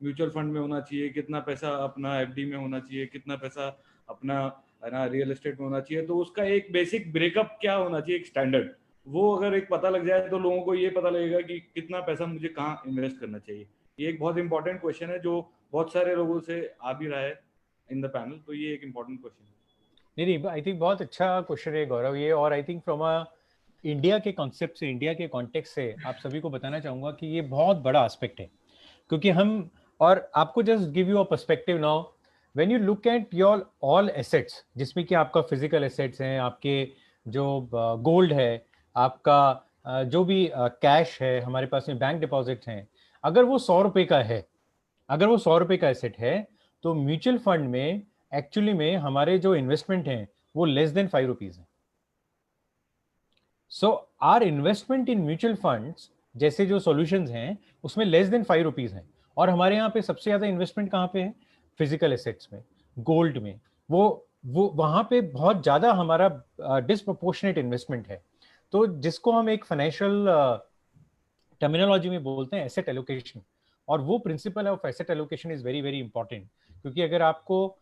म्यूचुअल फंड में होना चाहिए, कितना पैसा अपना एफडी में होना चाहिए, कितना पैसा अपना है ना रियल एस्टेट में होना चाहिए. तो उसका एक बेसिक ब्रेकअप क्या होना चाहिए, एक स्टैंडर्ड, वो अगर एक पता लग जाए तो लोगों को ये पता लगेगा कि कितना पैसा मुझे कहाँ इन्वेस्ट करना चाहिए. ये एक बहुत इंपॉर्टेंट क्वेश्चन है जो बहुत सारे लोगों से आ भी रहा है इन द पैनल. तो ये एक इंपॉर्टेंट क्वेश्चन है. नहीं, आई थिंक बहुत अच्छा क्वेश्चन है गौरव ये, और I think from a India के कॉन्सेप्ट से, इंडिया के कॉन्टेक्स्ट से आप सभी को बताना चाहूँगा कि ये बहुत बड़ा एस्पेक्ट है, क्योंकि हम, और आपको just give you a perspective now, when you look at your all assets, जिसमें कि आपका फिजिकल एसेट्स हैं, आपके जो गोल्ड है, आपका जो भी कैश है, हमारे पास में बैंक डिपॉजिट्स हैं, अगर वो 100 रुपये का है, अगर वो 100 रुपये का एसेट है, तो म्यूचुअल फंड में एक्चुअली में हमारे जो इन्वेस्टमेंट हैं वो लेस देन 5 रुपीज है. So our investment in mutual funds जैसे जो सॉल्यूशंस हैं उसमें लेस देन 5 रुपीज हैं. और हमारे यहाँ पे सबसे ज्यादा इन्वेस्टमेंट कहाँ पे है? फिजिकल एसेट्स में, गोल्ड में. वो वहां पे बहुत ज्यादा हमारा डिसप्रोपोर्शनेट इन्वेस्टमेंट है. तो जिसको हम एक फाइनेंशियल टर्मिनोलॉजी में बोलते हैं एसेट एलोकेशन, और वो principle of asset allocation is very very important. क्योंकि अगर आपको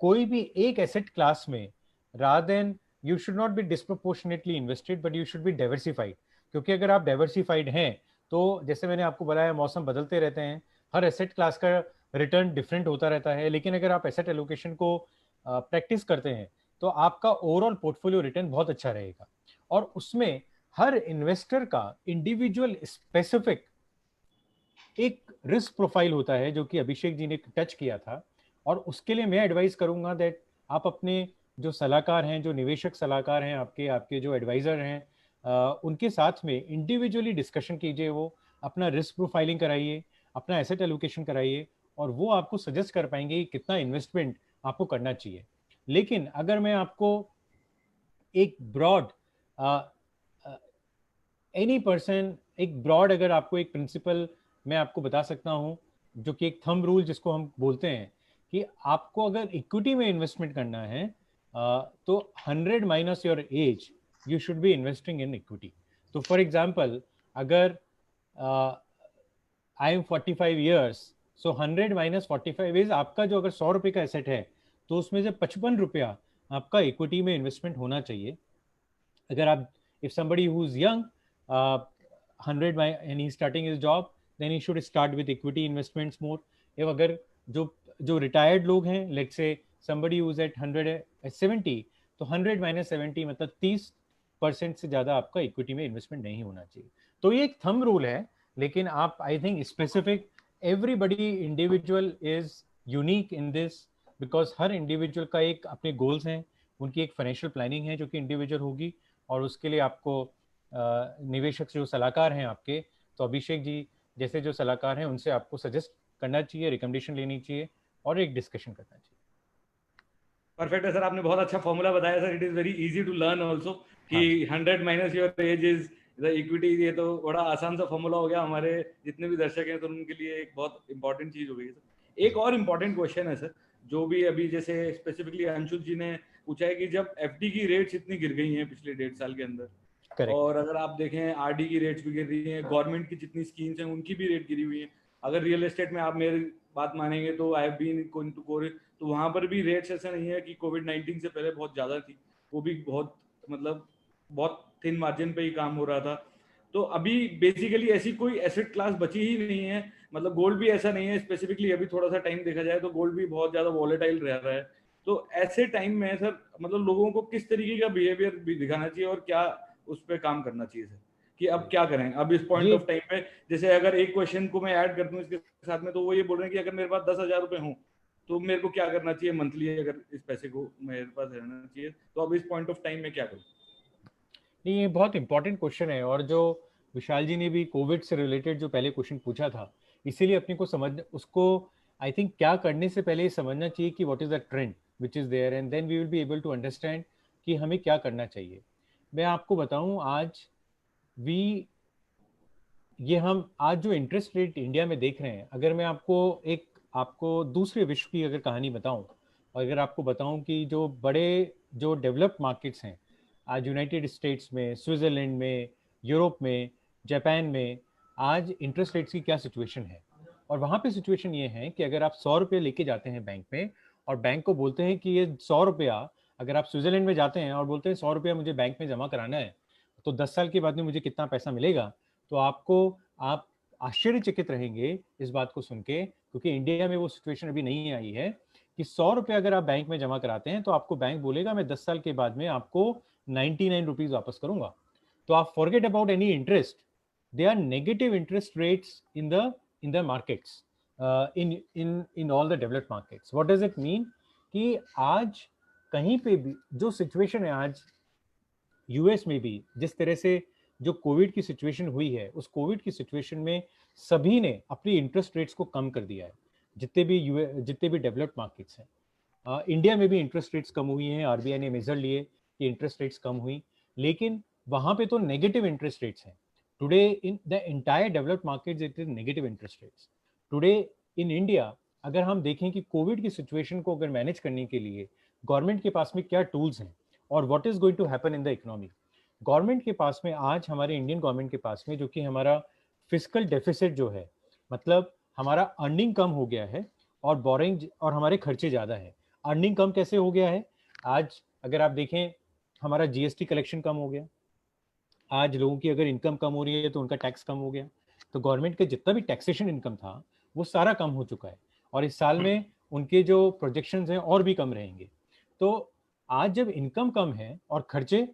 कोई भी एक एसेट क्लास में, rather than you should not be disproportionately invested, but you should be diversified. क्योंकि अगर आप डाइवर्सिफाइड हैं तो जैसे मैंने आपको बताया, मौसम बदलते रहते हैं, हर एसेट क्लास का रिटर्न डिफरेंट होता रहता है. लेकिन अगर आप एसेट एलोकेशन को प्रैक्टिस करते हैं तो आपका ओवरऑल पोर्टफोलियो रिटर्न बहुत अच्छा रहेगा. और उसमें हर इन्वेस्टर का इंडिविजुअल स्पेसिफिक एक रिस्क प्रोफाइल होता है, जो कि अभिषेक जी ने टच किया था. और उसके लिए मैं एडवाइस करूंगा दैट आप अपने जो सलाहकार हैं, जो निवेशक सलाहकार हैं, आपके जो एडवाइजर हैं, उनके साथ में इंडिविजुअली डिस्कशन कीजिए. वो अपना रिस्क प्रोफाइलिंग कराइए, अपना एसेट एलोकेशन कराइए, और वो आपको सजेस्ट कर पाएंगे कि कितना इन्वेस्टमेंट आपको करना चाहिए. लेकिन अगर मैं आपको एक ब्रॉड एनी पर्सन, एक ब्रॉड अगर आपको एक प्रिंसिपल मैं आपको बता सकता हूं, जो कि एक थंब रूल जिसको हम बोलते हैं, कि आपको अगर इक्विटी में इन्वेस्टमेंट करना है तो 100 minus your as you should be investing in equity. तो फॉर एग्जांपल, अगर I am 45 years, so 100 minus 45 is आपका जो अगर 100 रुपये का एसेट है तो उसमें से 55 रुपया आपका इक्विटी में इन्वेस्टमेंट होना चाहिए. अगर आप, if somebody who is young 100 and he's starting his job, then he should start with equity investments more. if अगर जो retired लोग हैं, let's say somebody who's at 170, तो 100 minus 70 मतलब 30% से ज्यादा आपका इक्विटी में इन्वेस्टमेंट नहीं होना चाहिए. तो ये एक थंब रूल है, लेकिन आप, I think specific, everybody individual is unique in this, because her individual का एक अपने गोल्स हैं, उनकी एक फाइनेंशियल प्लानिंग है जो कि इंडिविजुअल होगी. और उसके लिए आपको निवेशक जो सलाहकार हैं आपके, तो अभिषेक जी जैसे जो सलाहकार हैं उनसे आपको सजेस्ट करना चाहिए, रिकमेंडेशन लेनी चाहिए और एक डिस्कशन करना चाहिए. परफेक्ट है सर, आपने बहुत अच्छा फॉर्मूला बताया sir. It is very easy to learn also कि 100 minus your age is the equity. ये तो बड़ा आसान सा फॉर्मूला हो गया. हमारे जितने भी दर्शक हैं तो उनके लिए एक बहुत इंपॉर्टेंट चीज हो गई है सर. एक और इम्पॉर्टेंट क्वेश्चन है सर, जो भी अभी जैसे स्पेसिफिकली अंशुल जी ने पूछा है कि जब एफडी की रेट्स इतनी गिर गई हैं पिछले 1.5 साल के अंदर, Correct. और अगर आप देखें आरडी की रेट्स भी गिर रही हैं, गवर्नमेंट की जितनी स्कीम्स हैं उनकी भी रेट गिरी हुई है। अगर रियल एस्टेट में आप मेरी बात मानेंगे तो आई हैव बीन टू कोरे, तो वहां पर भी रेट्स ऐसा नहीं है कि कोविड-19 से पहले बहुत ज्यादा थी, वो भी बहुत मतलब बहुत थिन मार्जिन पे ही काम हो रहा था। तो अभी बेसिकली ऐसी कोई एसेट क्लास बची ही नहीं है, मतलब गोल्ड भी ऐसा नहीं है स्पेसिफिकली, अभी थोड़ा सा टाइम देखा जाए तो गोल्ड भी बहुत ज्यादा वॉलेटाइल रह रहा है। तो ऐसे टाइम में सर मतलब लोगों को किस तरीके का बिहेवियर भी दिखाना चाहिए और क्या उस पर काम करना चाहिए सर, कि अब क्या करें अब इस पॉइंट ऑफ टाइम पे? जैसे अगर एक क्वेश्चन को मैं ऐड कर दूं इसके साथ में, तो वो ये बोल रहे हैं कि अगर मेरे पास 10,000 रुपए हों तो मेरे को क्या करना चाहिए मंथली, अगर इस पैसे को मेरे पास रहना चाहिए, तो अब इस पॉइंट ऑफ टाइम में क्या करूं? नहीं, ये बहुत इंपॉर्टेंट क्वेश्चन है, और जो विशाल जी ने भी कोविड से रिलेटेड जो पहले क्वेश्चन पूछा था, इसीलिए अपने को समझ उसको आई थिंक क्या करने से पहले ये समझना चाहिए कि what is the trend which is there, and then we will be able to understand कि हमें क्या करना चाहिए। मैं आपको बताऊं, आज हम आज जो इंटरेस्ट रेट इंडिया में देख रहे हैं, अगर मैं आपको दूसरे विश्व की अगर कहानी बताऊं, और अगर आपको बताऊं कि जो डेवलप्ड मार्केट्स हैं आज यूनाइटेड स्टेट्स में, स्विट्जरलैंड में, यूरोप में, जापान में, आज इंटरेस्ट रेट्स की क्या सिचुएशन है। और वहाँ पे सिचुएशन ये है कि अगर आप 100 रुपये लेके जाते हैं बैंक में और बैंक को बोलते हैं कि ये 100 रुपया, अगर आप स्विट्जरलैंड में जाते हैं और बोलते हैं 100 रुपया मुझे बैंक में जमा कराना है, तो 10 साल के बाद में मुझे कितना पैसा मिलेगा, तो आप आश्चर्यचकित रहेंगे इस बात को सुन के, क्योंकि इंडिया में वो सिचुएशन अभी नहीं आई है कि 100 रुपये अगर आप बैंक में जमा कराते हैं तो आपको बैंक बोलेगा मैं 10 साल के बाद में आपको 99 रुपीज वापस करूंगा। तो आप forget about any interest, they are negative interest rates in the markets, in all the developed markets. What does it mean कि आज कहीं पे भी जो सिचुएशन है, आज यूएस में भी जिस तरह से जो कोविड की सिचुएशन हुई है, उस कोविड की सिचुएशन में सभी ने अपनी इंटरेस्ट रेट्स को कम कर दिया है, जितने भी डेवलप्ड मार्केट्स हैं। इंडिया में भी इंटरेस्ट रेट्स कम हुई हैं, आरबीआई ने मेजर लिए कि इंटरेस्ट रेट्स कम हुई, लेकिन वहां पे तो नेगेटिव इंटरेस्ट रेट्स हैं। Today in the entire developed markets it is negative interest rates. Today in India अगर हम देखें कि कोविड की सिचुएशन को अगर मैनेज करने के लिए गवर्नमेंट के पास में क्या टूल्स हैं और what is going to happen in the economy, government के पास में आज, हमारे इंडियन गवर्नमेंट के पास में, जो कि हमारा फिस्कल डेफिसिट जो है, मतलब हमारा अर्निंग कम हो गया है और बोरिंग और हमारे खर्चे ज़्यादा है। अर्निंग कम कैसे हो गया है? आज अगर आप देखें हमारा जीएसटी कलेक्शन कम हो गया, आज लोगों की अगर इनकम कम हो रही है तो उनका टैक्स कम हो गया, तो गवर्नमेंट का जितना भी टैक्सेशन इनकम था वो सारा कम हो चुका है, और इस साल में उनके जो प्रोजेक्शंस हैं और भी कम रहेंगे। तो आज जब इनकम कम है और खर्चे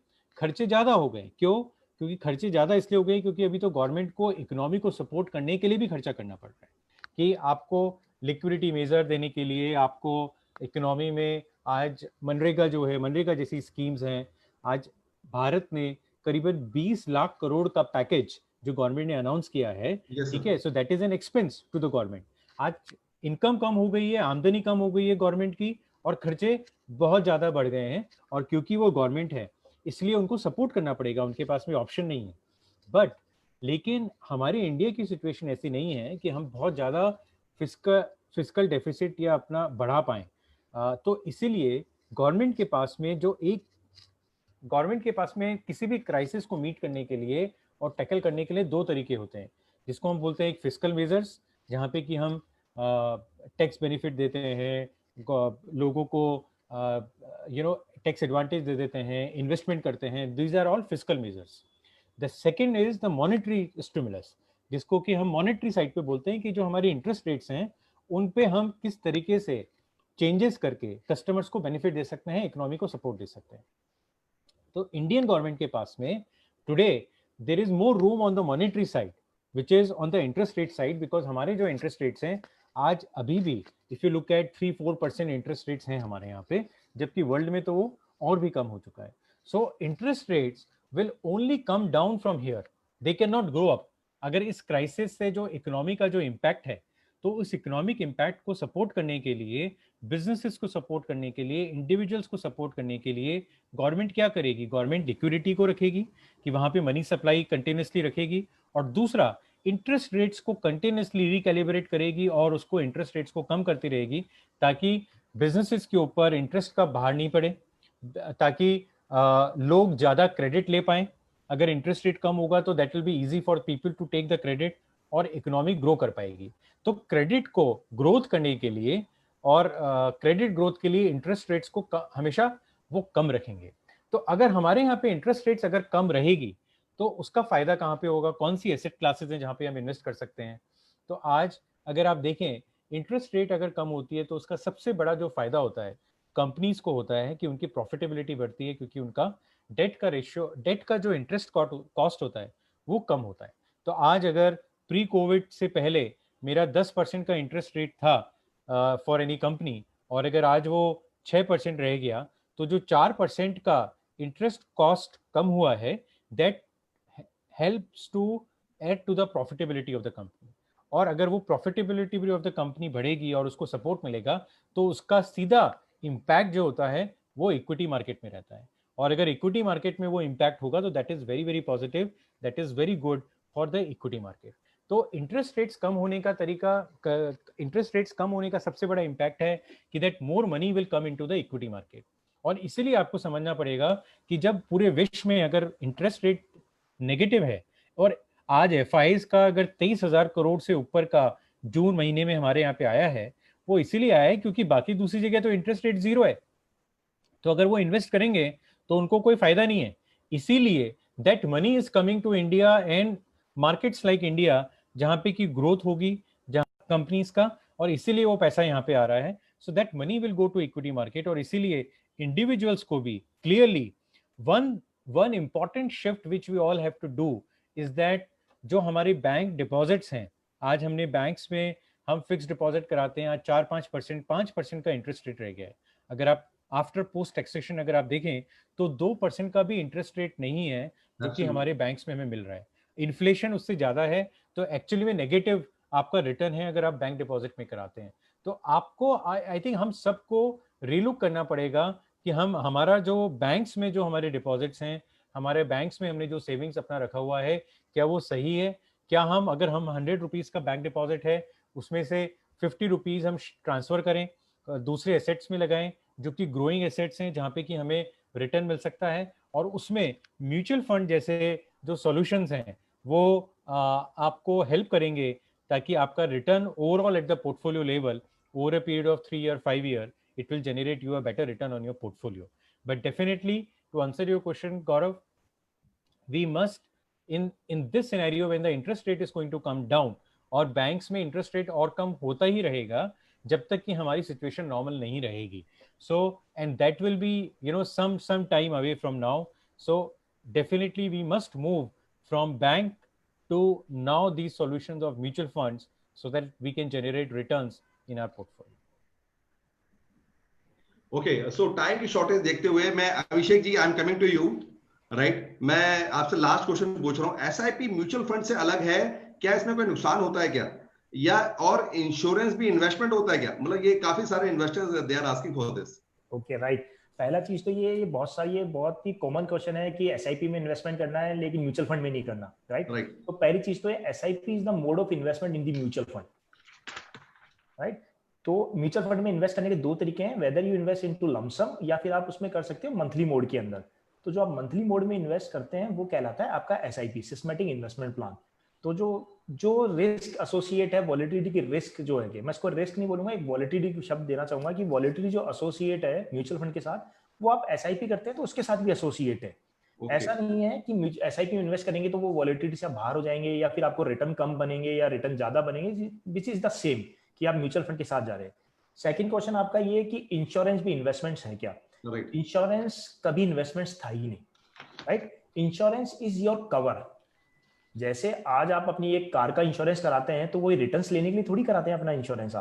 ज़्यादा हो गए, क्यों? क्योंकि खर्चे ज़्यादा इसलिए हो गए क्योंकि अभी तो गवर्नमेंट को इकोनॉमी को सपोर्ट करने के लिए भी खर्चा करना पड़ रहा है, कि आपको लिक्विडिटी मेजर देने के लिए, आपको इकोनॉमी में आज मनरेगा जो है, मनरेगा जैसी स्कीम्स हैं, आज भारत ने करीबन 20 लाख करोड़ का पैकेज जो गवर्नमेंट ने अनाउंस किया है, ठीक है, so that is an expense to the government. आज इनकम कम हो गई है, आमदनी कम हो गई है गवर्नमेंट की, और खर्चे बहुत ज़्यादा बढ़ गए हैं, और क्योंकि वो गवर्नमेंट है इसलिए उनको सपोर्ट करना पड़ेगा, उनके पास में ऑप्शन नहीं है। बट लेकिन हमारे इंडिया की सिचुएशन ऐसी नहीं है कि हम बहुत ज़्यादा फिस्कल डेफिसिट या अपना बढ़ा पाएँ। तो इसीलिए गवर्नमेंट के पास में किसी भी क्राइसिस को मीट करने के लिए और टैकल करने के लिए दो तरीके होते हैं, जिसको हम बोलते हैं एक फिस्कल मेजर्स, जहाँ पे कि हम टैक्स बेनिफिट देते हैं, लोगों को टैक्स एडवांटेज दे देते हैं, इन्वेस्टमेंट करते हैं, these are all fiscal measures. The second is the monetary stimulus, जिसको कि हम मॉनेटरी साइड पे बोलते हैं कि जो हमारी इंटरेस्ट रेट्स हैं उन पे हम किस तरीके से चेंजेस करके कस्टमर्स को बेनिफिट दे सकते हैं, इकोनॉमी को सपोर्ट दे सकते हैं। तो इंडियन गवर्नमेंट के पास में today there is more room on the monetary side which is on the interest rate side, because हमारे जो इंटरेस्ट रेट्स हैं आज अभी भी if you look at 3-4% interest rates हैं हमारे यहाँ पे, जबकि वर्ल्ड में तो वो और भी कम हो चुका है। So interest rates will only come down from here, they can not grow up. अगर इस क्राइसिस से जो इकोनॉमी का जो इम्पैक्ट है, तो उस इकोनॉमिक इम्पैक्ट को सपोर्ट करने के लिए, बिजनेसेस को सपोर्ट करने के लिए, इंडिविजुअल्स को सपोर्ट करने के लिए गवर्नमेंट क्या करेगी? गवर्नमेंट लिक्विडिटी को रखेगी कि वहां पे मनी सप्लाई कंटिन्यूसली रखेगी, और दूसरा इंटरेस्ट रेट्स को कंटिन्यूसली रिकैलिब्रेट करेगी और उसको इंटरेस्ट रेट्स को कम करती रहेगी, ताकि बिजनेसेस के ऊपर इंटरेस्ट का भार नहीं पड़े, ताकि लोग ज़्यादा क्रेडिट ले पाएं। अगर इंटरेस्ट रेट कम होगा तो that will be easy for people to take the credit और इकोनॉमी ग्रो कर पाएगी। तो क्रेडिट को ग्रोथ करने के लिए और क्रेडिट ग्रोथ के लिए इंटरेस्ट रेट्स को हमेशा वो कम रखेंगे। तो अगर हमारे यहाँ पे इंटरेस्ट रेट्स अगर कम रहेगी तो उसका फायदा कहाँ पे होगा, कौन सी एसेट क्लासेस हैं जहाँ पे हम इन्वेस्ट कर सकते हैं। तो आज अगर आप देखें इंटरेस्ट रेट अगर कम होती है तो उसका सबसे बड़ा जो फायदा होता है कंपनीज को होता है कि उनकी प्रॉफिटेबिलिटी बढ़ती है, क्योंकि उनका डेट का रेशियो, डेट का जो इंटरेस्ट कॉस्ट होता है वो कम होता है। तो आज अगर प्री कोविड से पहले मेरा 10% का इंटरेस्ट रेट था फॉर एनी कंपनी, और अगर आज वो 6% रह गया, तो जो 4% का इंटरेस्ट कॉस्ट कम हुआ है that helps to add to the profitability of the company. और अगर वो प्रॉफिटेबिलिटी ऑफ द कंपनी बढ़ेगी और उसको सपोर्ट मिलेगा तो उसका सीधा इम्पैक्ट जो होता है वो इक्विटी मार्केट में रहता है। और अगर इक्विटी मार्केट में वो इम्पैक्ट होगा तो that is very very positive, that is very good for the equity market. तो इंटरेस्ट रेट्स कम होने का इंटरेस्ट रेट्स कम होने का सबसे बड़ा इम्पैक्ट है कि that more money will come into the equity market. और इसीलिए आपको समझना पड़ेगा कि जब पूरे विश्व में अगर इंटरेस्ट रेट नेगेटिव है, और आज एफआईज का अगर 23,000 करोड़ से ऊपर का जून महीने में हमारे यहाँ पे आया है, वो इसीलिए आया है क्योंकि बाकी दूसरी जगह तो इंटरेस्ट रेट जीरो है। तो अगर वो इन्वेस्ट करेंगे तो उनको कोई फायदा नहीं है। इसीलिए that money is coming to India and markets like India, जहाँ पे की ग्रोथ होगी जहाँ कंपनीज का, और इसीलिए वो पैसा यहाँ पे आ रहा है। So that money will go to equity market. और इसीलिए इंडिविजुअल्स को भी clearly one important shift which we all have to do is that जो हमारे बैंक डिपॉजिट्स हैं, आज हमने बैंक्स में हम फिक्स डिपॉजिट कराते हैं, आज 4-5% का इंटरेस्ट रेट रह गया है। अगर आप आफ्टर पोस्ट टैक्सेशन अगर आप देखें तो 2% का भी इंटरेस्ट रेट नहीं है जो कि हमारे बैंक्स में हमें मिल रहा है। इन्फ्लेशन उससे ज्यादा है, तो एक्चुअली में नेगेटिव आपका रिटर्न है अगर आप बैंक डिपॉजिट में कराते हैं। तो आपको आई थिंक हम सबको रीलुक करना पड़ेगा कि हम हमारा जो बैंक्स में जो हमारे डिपॉजिट्स हैं, हमारे बैंक्स में हमने जो सेविंग्स अपना रखा हुआ है, क्या वो सही है। क्या हम अगर हम 100 रुपीज का बैंक डिपॉजिट है उसमें से 50 रुपीज हम ट्रांसफर करें, दूसरे एसेट्स में लगाएं जो कि ग्रोइंग एसेट्स हैं जहाँ पे कि हमें रिटर्न मिल सकता है, और उसमें म्यूचुअल फंड जैसे जो सॉल्यूशंस हैं वो आपको हेल्प करेंगे ताकि आपका return overall at the portfolio level over a period of 3 or 5 years it will generate you a better return on your portfolio. But definitely, to answer your question, Gaurav, we must in this scenario when the interest rate is going to come down, और banks में interest rate और कम होता ही रहेगा जब तक कि हमारी situation normal नहीं रहेगी। So and that will B some time away from now. So definitely we must move from bank to now these solutions of mutual funds so that we can generate returns in our portfolio. Okay, so time की shortage देखते हुए मैं Abhishek ji, I am coming to you, right. मैं आपसे last question पूछ रहा हूँ, SIP mutual fund से अलग है क्या? इसमें कोई नुकसान होता है क्या? या और इंश्योरेंस भी इन्वेस्टमेंट होता है क्या? मतलब ये काफी सारे investors they are asking for this. Okay, right. पहला चीज तो ये बहुत ही कॉमन क्वेश्चन है कि एसआईपी में इन्वेस्टमेंट करना है लेकिन म्यूचुअल फंड में नहीं करना, राइट? तो पहली चीज तो SIP is the mode of investment in the mutual fund, right? तो म्यूचुअल फंड में इन्वेस्ट करने के दो तरीके हैं, whether you invest into lump sum या फिर आप उसमें कर सकते हो मंथली मोड के अंदर। तो जो आप मंथली मोड में इन्वेस्ट करते हैं वो कहलाता है आपका एसआईपी, सिस्टमैटिक इन्वेस्टमेंट प्लान। तो जो रिस्क एसोसिएट है, वॉलेटिलिटी की रिस्क जो है, मैं इसको रिस्क नहीं बोलूंगा, एक वॉलेटिलिटी शब्द देना चाहूंगा कि वॉलेटिलिटी जो एसोसिएट है म्यूचुअल फंड के साथ, वो आप एसआईपी करते हैं तो उसके साथ भी एसोसिएट है। ऐसा नहीं है कि एसआईपी में इन्वेस्ट करेंगे तो वो वॉलेटिलिटी से बाहर हो जाएंगे या फिर आपको रिटर्न कम बनेंगे या रिटर्न ज्यादा बनेंगे, विच इज द सेम कि आप म्यूचुअल फंड के साथ जा रहे हैं। सेकंड क्वेश्चन आपका ये कि इंश्योरेंस भी इन्वेस्टमेंट्स है क्या? इंश्योरेंस कभी इन्वेस्टमेंट्स था ही नहीं, right? Insurance is your cover. जैसे आज आप अपनी एक कार का इंश्योरेंस कराते हैं तो वो रिटर्न्स लेने के लिए थोड़ी कराते हैं अपना इंश्योरेंस।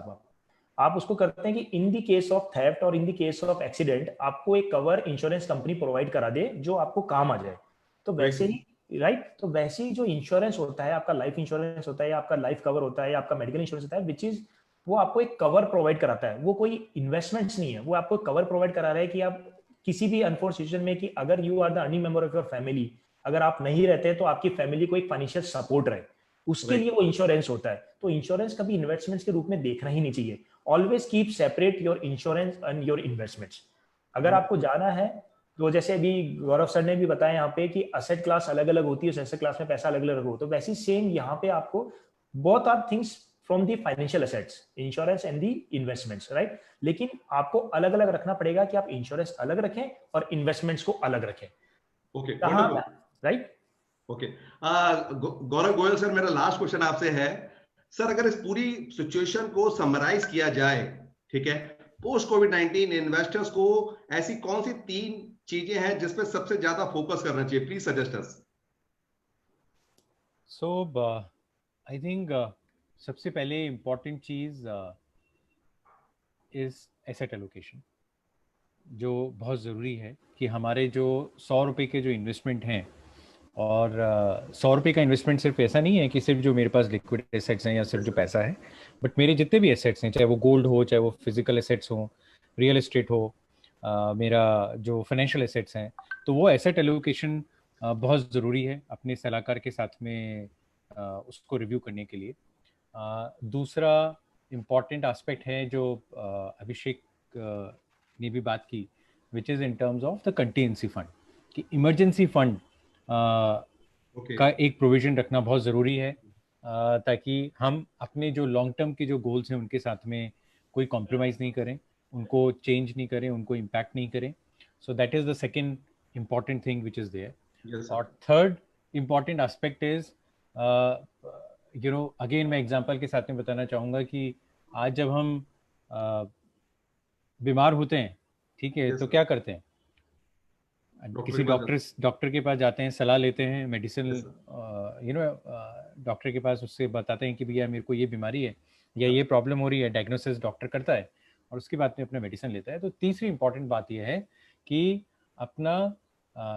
आप उसको करते हैं कि in the case of theft और in the case of accident आपको एक कवर इंश्योरेंस कंपनी प्रोवाइड करा दे जो आपको काम आ जाए। तो वैसे ही, राइट, तो वैसे ही जो इंश्योरेंस होता है, आपका लाइफ इंश्योरेंस होता है, आपका लाइफ कवर होता है, आपका मेडिकल इंश्योरेंस होता है, विच इज वो आपको एक कवर प्रोवाइड कराता है। वो कोई इन्वेस्टमेंट्स नहीं है, वो आपको कवर प्रोवाइड करा रहा है कि आप किसी भी अनफॉर्चुनेट सिचुएशन में, कि अगर you are the earning member of your family, अगर आप नहीं रहते तो आपकी फैमिली को एक फाइनेंशियल सपोर्ट रहे। उसके लिए वो इंश्योरेंस होता है। तो इंश्योरेंस कभी इन्वेस्टमेंट्स के रूप में देखना ही नहीं चाहिए। Always keep separate your insurance and your investments. अगर आपको जाना है तो जैसे अभी गौरव सर ने भी बताया यहाँ पे कि असेट क्लास अलग अलग होती है, उस एसेट क्लास में पैसा अलग अलग हो, तो वैसे ही सेम यहाँ पे आपको both are things from the financial assets, insurance and the investments, right. लेकिन आपको अलग अलग रखना पड़ेगा कि आप इंश्योरेंस अलग रखें और इन्वेस्टमेंट्स को अलग रखें। ओके, कहाँ, वंडरफुल, राइट। ओके। गौरव गोयल सर, मेरा लास्ट क्वेश्चन आपसे है सर, अगर इस पूरी सिचुएशन को समराइज किया जाए, ठीक है, पोस्ट कोविड-19 इन्वेस्टर्स को ऐसी कौन सी 3 चीजें हैं जिस पे सबसे ज्यादा फोकस करना चाहिए? Please suggest us. So I think सबसे पहले इम्पॉर्टेंट चीज इज एसेट एलोकेशन, जो बहुत ज़रूरी है कि हमारे जो 100 रुपये के जो इन्वेस्टमेंट हैं, और 100 रुपये का इन्वेस्टमेंट सिर्फ ऐसा नहीं है कि सिर्फ जो मेरे पास लिक्विड एसेट्स हैं या सिर्फ जो पैसा है, बट मेरे जितने भी एसेट्स हैं, चाहे वो गोल्ड हो, चाहे वो फिजिकल एसेट्स हो, रियल एस्टेट हो, मेरा जो फाइनेंशियल एसेट्स हैं, तो वो एसेट एलोकेशन बहुत ज़रूरी है अपने सलाहकार के साथ में उसको रिव्यू करने के लिए। दूसरा इम्पॉर्टेंट एस्पेक्ट है जो अभिषेक ने भी बात की, which is in terms of the contingency fund, कि इमरजेंसी फंड का एक प्रोविजन रखना बहुत ज़रूरी है, ताकि हम अपने जो लॉन्ग टर्म के जो गोल्स हैं उनके साथ में कोई कॉम्प्रोमाइज़ नहीं करें, उनको चेंज नहीं करें, उनको इम्पैक्ट नहीं करें। So that is the second important thing which is there. और third important aspect is, you know, again मैं एग्जांपल के साथ में बताना चाहूँगा कि आज जब हम बीमार होते हैं, ठीक है, तो क्या करते हैं? किसी डॉक्टर के पास जाते हैं, सलाह लेते हैं, मेडिसिन, यू नो, डॉक्टर के पास उससे बताते हैं कि भैया मेरे को ये बीमारी है या ये प्रॉब्लम हो रही है, डायग्नोसिस डॉक्टर करता है और उसके बाद में अपना मेडिसिन लेता है। तो तीसरी इंपॉर्टेंट बात यह है कि अपना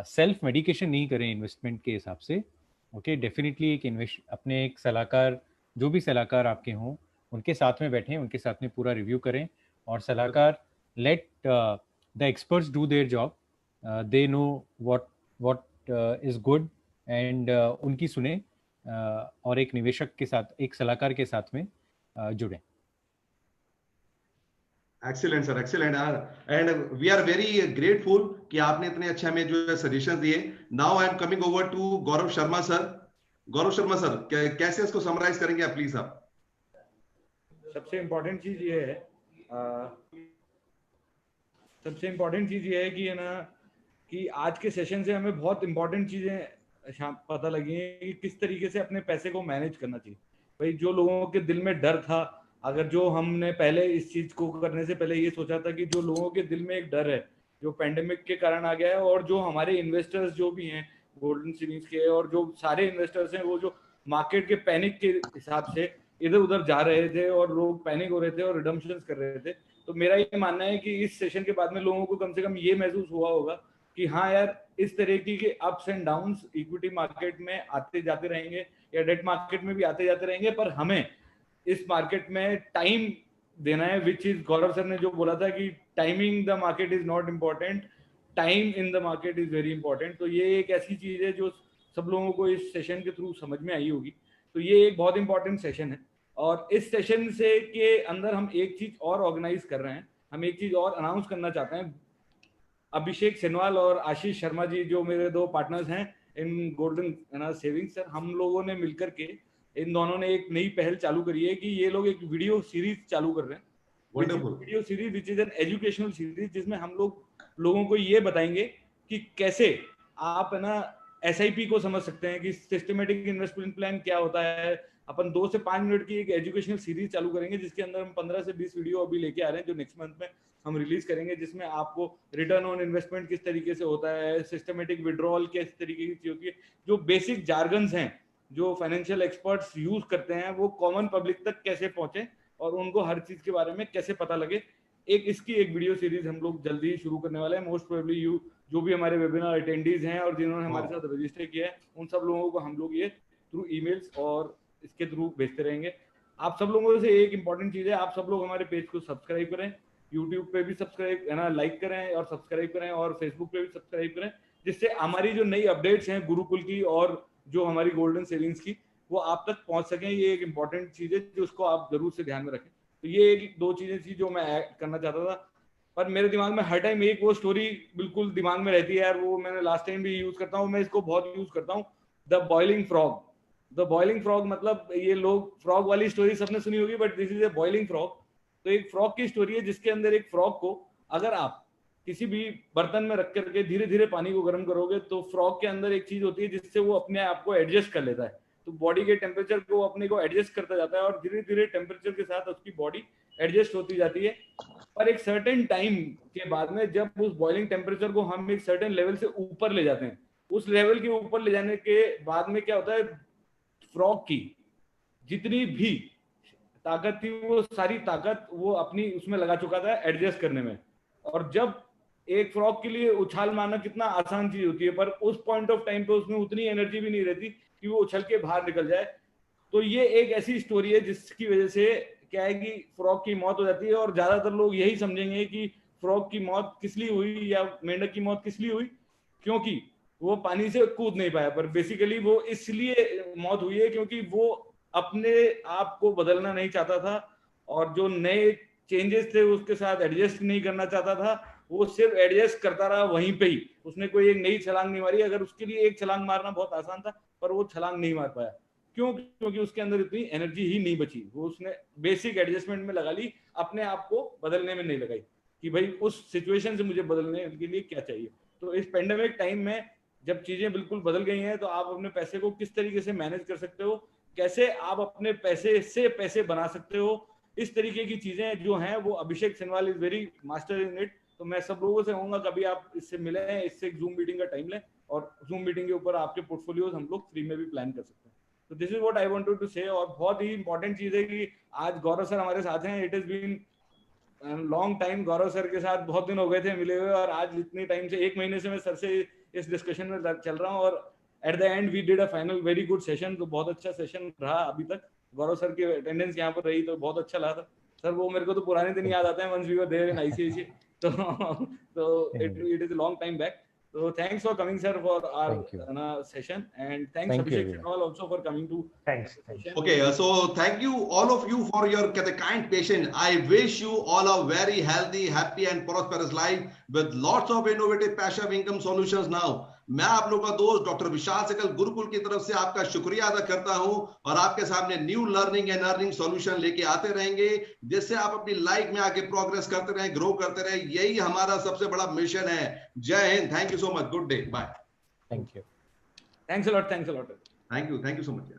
सेल्फ मेडिकेशन नहीं करें इन्वेस्टमेंट के हिसाब से। ओके, डेफिनेटली अपने एक सलाहकार, जो भी सलाहकार आपके हों, उनके साथ में बैठें, उनके साथ में पूरा रिव्यू करें, और सलाहकार let the experts do their job, they know what is good, and उनकी सुने, और एक निवेशक के साथ, एक सलाहकार के साथ में जुड़े। Excellent sir, excellent, and we are very grateful कि आपने इतने अच्छे हमें जो सजेशन दिए। Now I am coming over to Gaurav Sharma sir. Gaurav Sharma sir, कैसे इसको समराइज करेंगे आप प्लीज? आप सबसे इम्पोर्टेंट चीज ये है, सबसे इम्पोर्टेंट चीज ये है कि, है ना, कि आज के सेशन से हमें बहुत इंपॉर्टेंट चीजें पता लगी हैं कि किस तरीके से अपने पैसे को मैनेज करना चाहिए। भाई, जो लोगों के दिल में डर था, अगर जो हमने पहले इस चीज को करने से पहले ये सोचा था कि जो लोगों के दिल में एक डर है जो पेंडेमिक के कारण आ गया है, और जो हमारे इन्वेस्टर्स जो भी हैं गोल्डन सीरीज के, और जो सारे इन्वेस्टर्स हैं, वो जो मार्केट के पैनिक के हिसाब से इधर उधर जा रहे थे और लोग पैनिक हो रहे थे और रिडम्पशंस कर रहे थे। तो मेरा ये मानना है कि इस सेशन के बाद में लोगों को कम से कम ये महसूस हुआ होगा कि हाँ यार, इस तरीके के ups and downs equity market में आते जाते रहेंगे, या डेट मार्केट में भी आते जाते रहेंगे, पर हमें इस मार्केट में टाइम देना है, विच इज, गौरव सर ने जो बोला था कि timing the market is not important, time in the market is very important. तो ये एक ऐसी चीज है जो सब लोगों को इस सेशन के थ्रू समझ में आई होगी। तो ये एक बहुत इंपॉर्टेंट सेशन है, और इस सेशन से के अंदर हम एक चीज और ऑर्गेनाइज कर रहे हैं, हम एक चीज और अनाउंस करना चाहते हैं। अभिषेक सिनवाल और आशीष शर्मा जी, जो मेरे 2 पार्टनर्स हैं इन गोल्डन सेविंग्स, सर, हम लोगों ने मिलकर के, इन दोनों ने एक नई पहल चालू करी है कि ये लोग एक वीडियो सीरीज चालू कर रहे हैं, video series which is an educational series, जिसमें हम लोगों को ये बताएंगे कि कैसे आप, है ना, SIP को समझ सकते हैं, कि सिस्टमेटिक इन्वेस्टमेंट प्लान क्या होता है। अपन 2 से 5 मिनट की एक एजुकेशनल सीरीज चालू करेंगे, जिसके अंदर हम 15 से 20 वीडियो अभी लेके आ रहे हैं, जो नेक्स्ट मंथ में हम रिलीज करेंगे, जिसमें आपको रिटर्न ऑन इन्वेस्टमेंट किस तरीके से होता है, सिस्टमेटिक विड्रॉल किस तरीके की चीज होती है, जो बेसिक जार्गन्स हैं जो फाइनेंशियल एक्सपर्ट्स यूज करते हैं, वो कॉमन पब्लिक तक कैसे पहुंचे और उनको हर चीज के बारे में कैसे पता लगे। इसकी एक वीडियो सीरीज हम लोग जल्दी शुरू करने वाले हैं। मोस्ट प्रोबेबली यू, जो भी हमारे वेबिनार अटेंडीज हैं और जिन्होंने हमारे साथ रजिस्टर किया है, उन सब लोगों को हम लोग ये थ्रू ईमेल्स और इसके थ्रू भेजते रहेंगे। आप सब लोगों से एक इंपॉर्टेंट चीज है, आप सब लोग हमारे पेज को सब्सक्राइब करें, यूट्यूब पे भी सब्सक्राइब, है ना, लाइक करें और सब्सक्राइब करें, और फेसबुक पे भी सब्सक्राइब करें, जिससे हमारी जो नई अपडेट्स हैं गुरुकुल की और जो हमारी गोल्डन सेविंग्स की, वो आप तक पहुंच सकें, ये एक इम्पॉर्टेंट चीज है जो उसको आप जरूर से ध्यान में रखें। तो ये एक दो चीजें थी जो मैं ऐड करना चाहता था। पर मेरे दिमाग में हर टाइम एक वो स्टोरी बिल्कुल दिमाग में रहती है यार, वो मैंने लास्ट टाइम भी यूज करता हूँ, मैं इसको बहुत यूज करता हूँ, the boiling frog. The boiling frog मतलब ये लोग फ्रॉग वाली स्टोरी सबने सुनी होगी, but this is a boiling frog. तो एक फ्रॉग की स्टोरी है जिसके अंदर एक फ्रॉग को अगर आप किसी भी बर्तन में रख करके धीरे धीरे पानी को गर्म करोगे तो फ्रॉग के अंदर एक चीज होती है जिससे वो अपने आप को एडजस्ट कर लेता है। तो बॉडी के टेम्परेचर को अपने को एडजस्ट करता जाता है और धीरे धीरे टेम्परेचर के साथ उसकी बॉडी एडजस्ट होती जाती है। पर एक सर्टेन टाइम के बाद में जब उस बॉइलिंग टेम्परेचर को हम एक सर्टेन लेवल से ऊपर ले जाते हैं, उस लेवल के ऊपर ले जाने के बाद में क्या होता है, फ्रॉग की जितनी भी ताकत थी वो सारी ताकत वो अपनी उसमें लगा चुका था एडजस्ट करने में। और जब एक फ्रॉग के लिए उछाल मारना कितना आसान चीज होती है, पर उस पॉइंट ऑफ टाइम पे उसमें उतनी एनर्जी भी नहीं रहती कि वो उछल के बाहर निकल जाए। तो ये एक ऐसी स्टोरी है जिसकी वजह से क्या है कि फ्रॉग की मौत हो जाती है, और ज्यादातर लोग यही समझेंगे कि फ्रॉग की मौत किस लिए हुई या मेंढक की मौत किस लिए हुई, क्योंकि वो पानी से कूद नहीं पाया। पर बेसिकली वो इसलिए मौत हुई है क्योंकि वो अपने आप को बदलना नहीं चाहता था, और जो नए चेंजेस थे उसके साथ एडजस्ट नहीं करना चाहता था। वो सिर्फ एडजस्ट करता रहा वहीं पे ही, उसने कोई एक नई छलांग नहीं मारी। अगर उसके लिए एक छलांग मारना बहुत आसान था पर वो छलांग नहीं मार पाया। क्यों? क्योंकि उसके अंदर इतनी एनर्जी ही नहीं बची। वो उसने बेसिक एडजस्टमेंट में लगा ली, अपने आप को बदलने में नहीं लगाई कि भाई उस सिचुएशन से मुझे बदलने के लिए क्या चाहिए। तो इस पेंडेमिक टाइम में जब चीजें बिल्कुल बदल गई हैं तो आप अपने पैसे को किस तरीके से मैनेज कर सकते हो, कैसे आप अपने पैसे से पैसे बना सकते हो, इस तरीके की चीजें जो हैं वो Abhishek Sinwal is very master in it. तो मैं सब लोगों से कहूंगा कभी आप इससे मिले हैं, इससे एक जूम मीटिंग का टाइम लें और जूम मीटिंग के ऊपर आपके पोर्टफोलियोज हम लोग फ्री में भी प्लान कर सकते हैं। तो this is what I wanted to say. और बहुत ही इंपॉर्टेंट चीज है कि आज गौरव सर हमारे साथ हैं। It is been long time, Gaurav sir के साथ बहुत दिन हो गए थे मिले हुए, और आज इतनी टाइम से 1 महीने से मैं सर से इस डिस्कशन में चल रहा हूँ, और at the end we did a final very good session. तो बहुत अच्छा सेशन रहा अभी तक। गौरव सर की अटेंडेंस यहाँ पर रही तो बहुत अच्छा लगा था सर। वो मेरे को तो पुराने दिन याद आते हैं, once we were there in ICICI. so it is a long time back. So thanks for coming, sir, for our session, and thanks Abhishek Sinwal also for coming to. Thanks. Okay, so thank you all of you for your kind patience. I wish you all a very healthy, happy and prosperous life with lots of innovative passive income solutions now. मैं आप लोग का दोस्त doctor विशाल सहगल गुरुकुल की तरफ से आपका शुक्रिया अदा करता हूं, और आपके सामने new learning and earning solution लेके आते रहेंगे, जिससे आप अपनी लाइफ में आगे प्रोग्रेस करते रहें, ग्रो करते रहें। यही हमारा सबसे बड़ा मिशन है। जय हिंद। Thank you so much. Good day. Bye. Thank you. Thanks a lot. Thank you so much.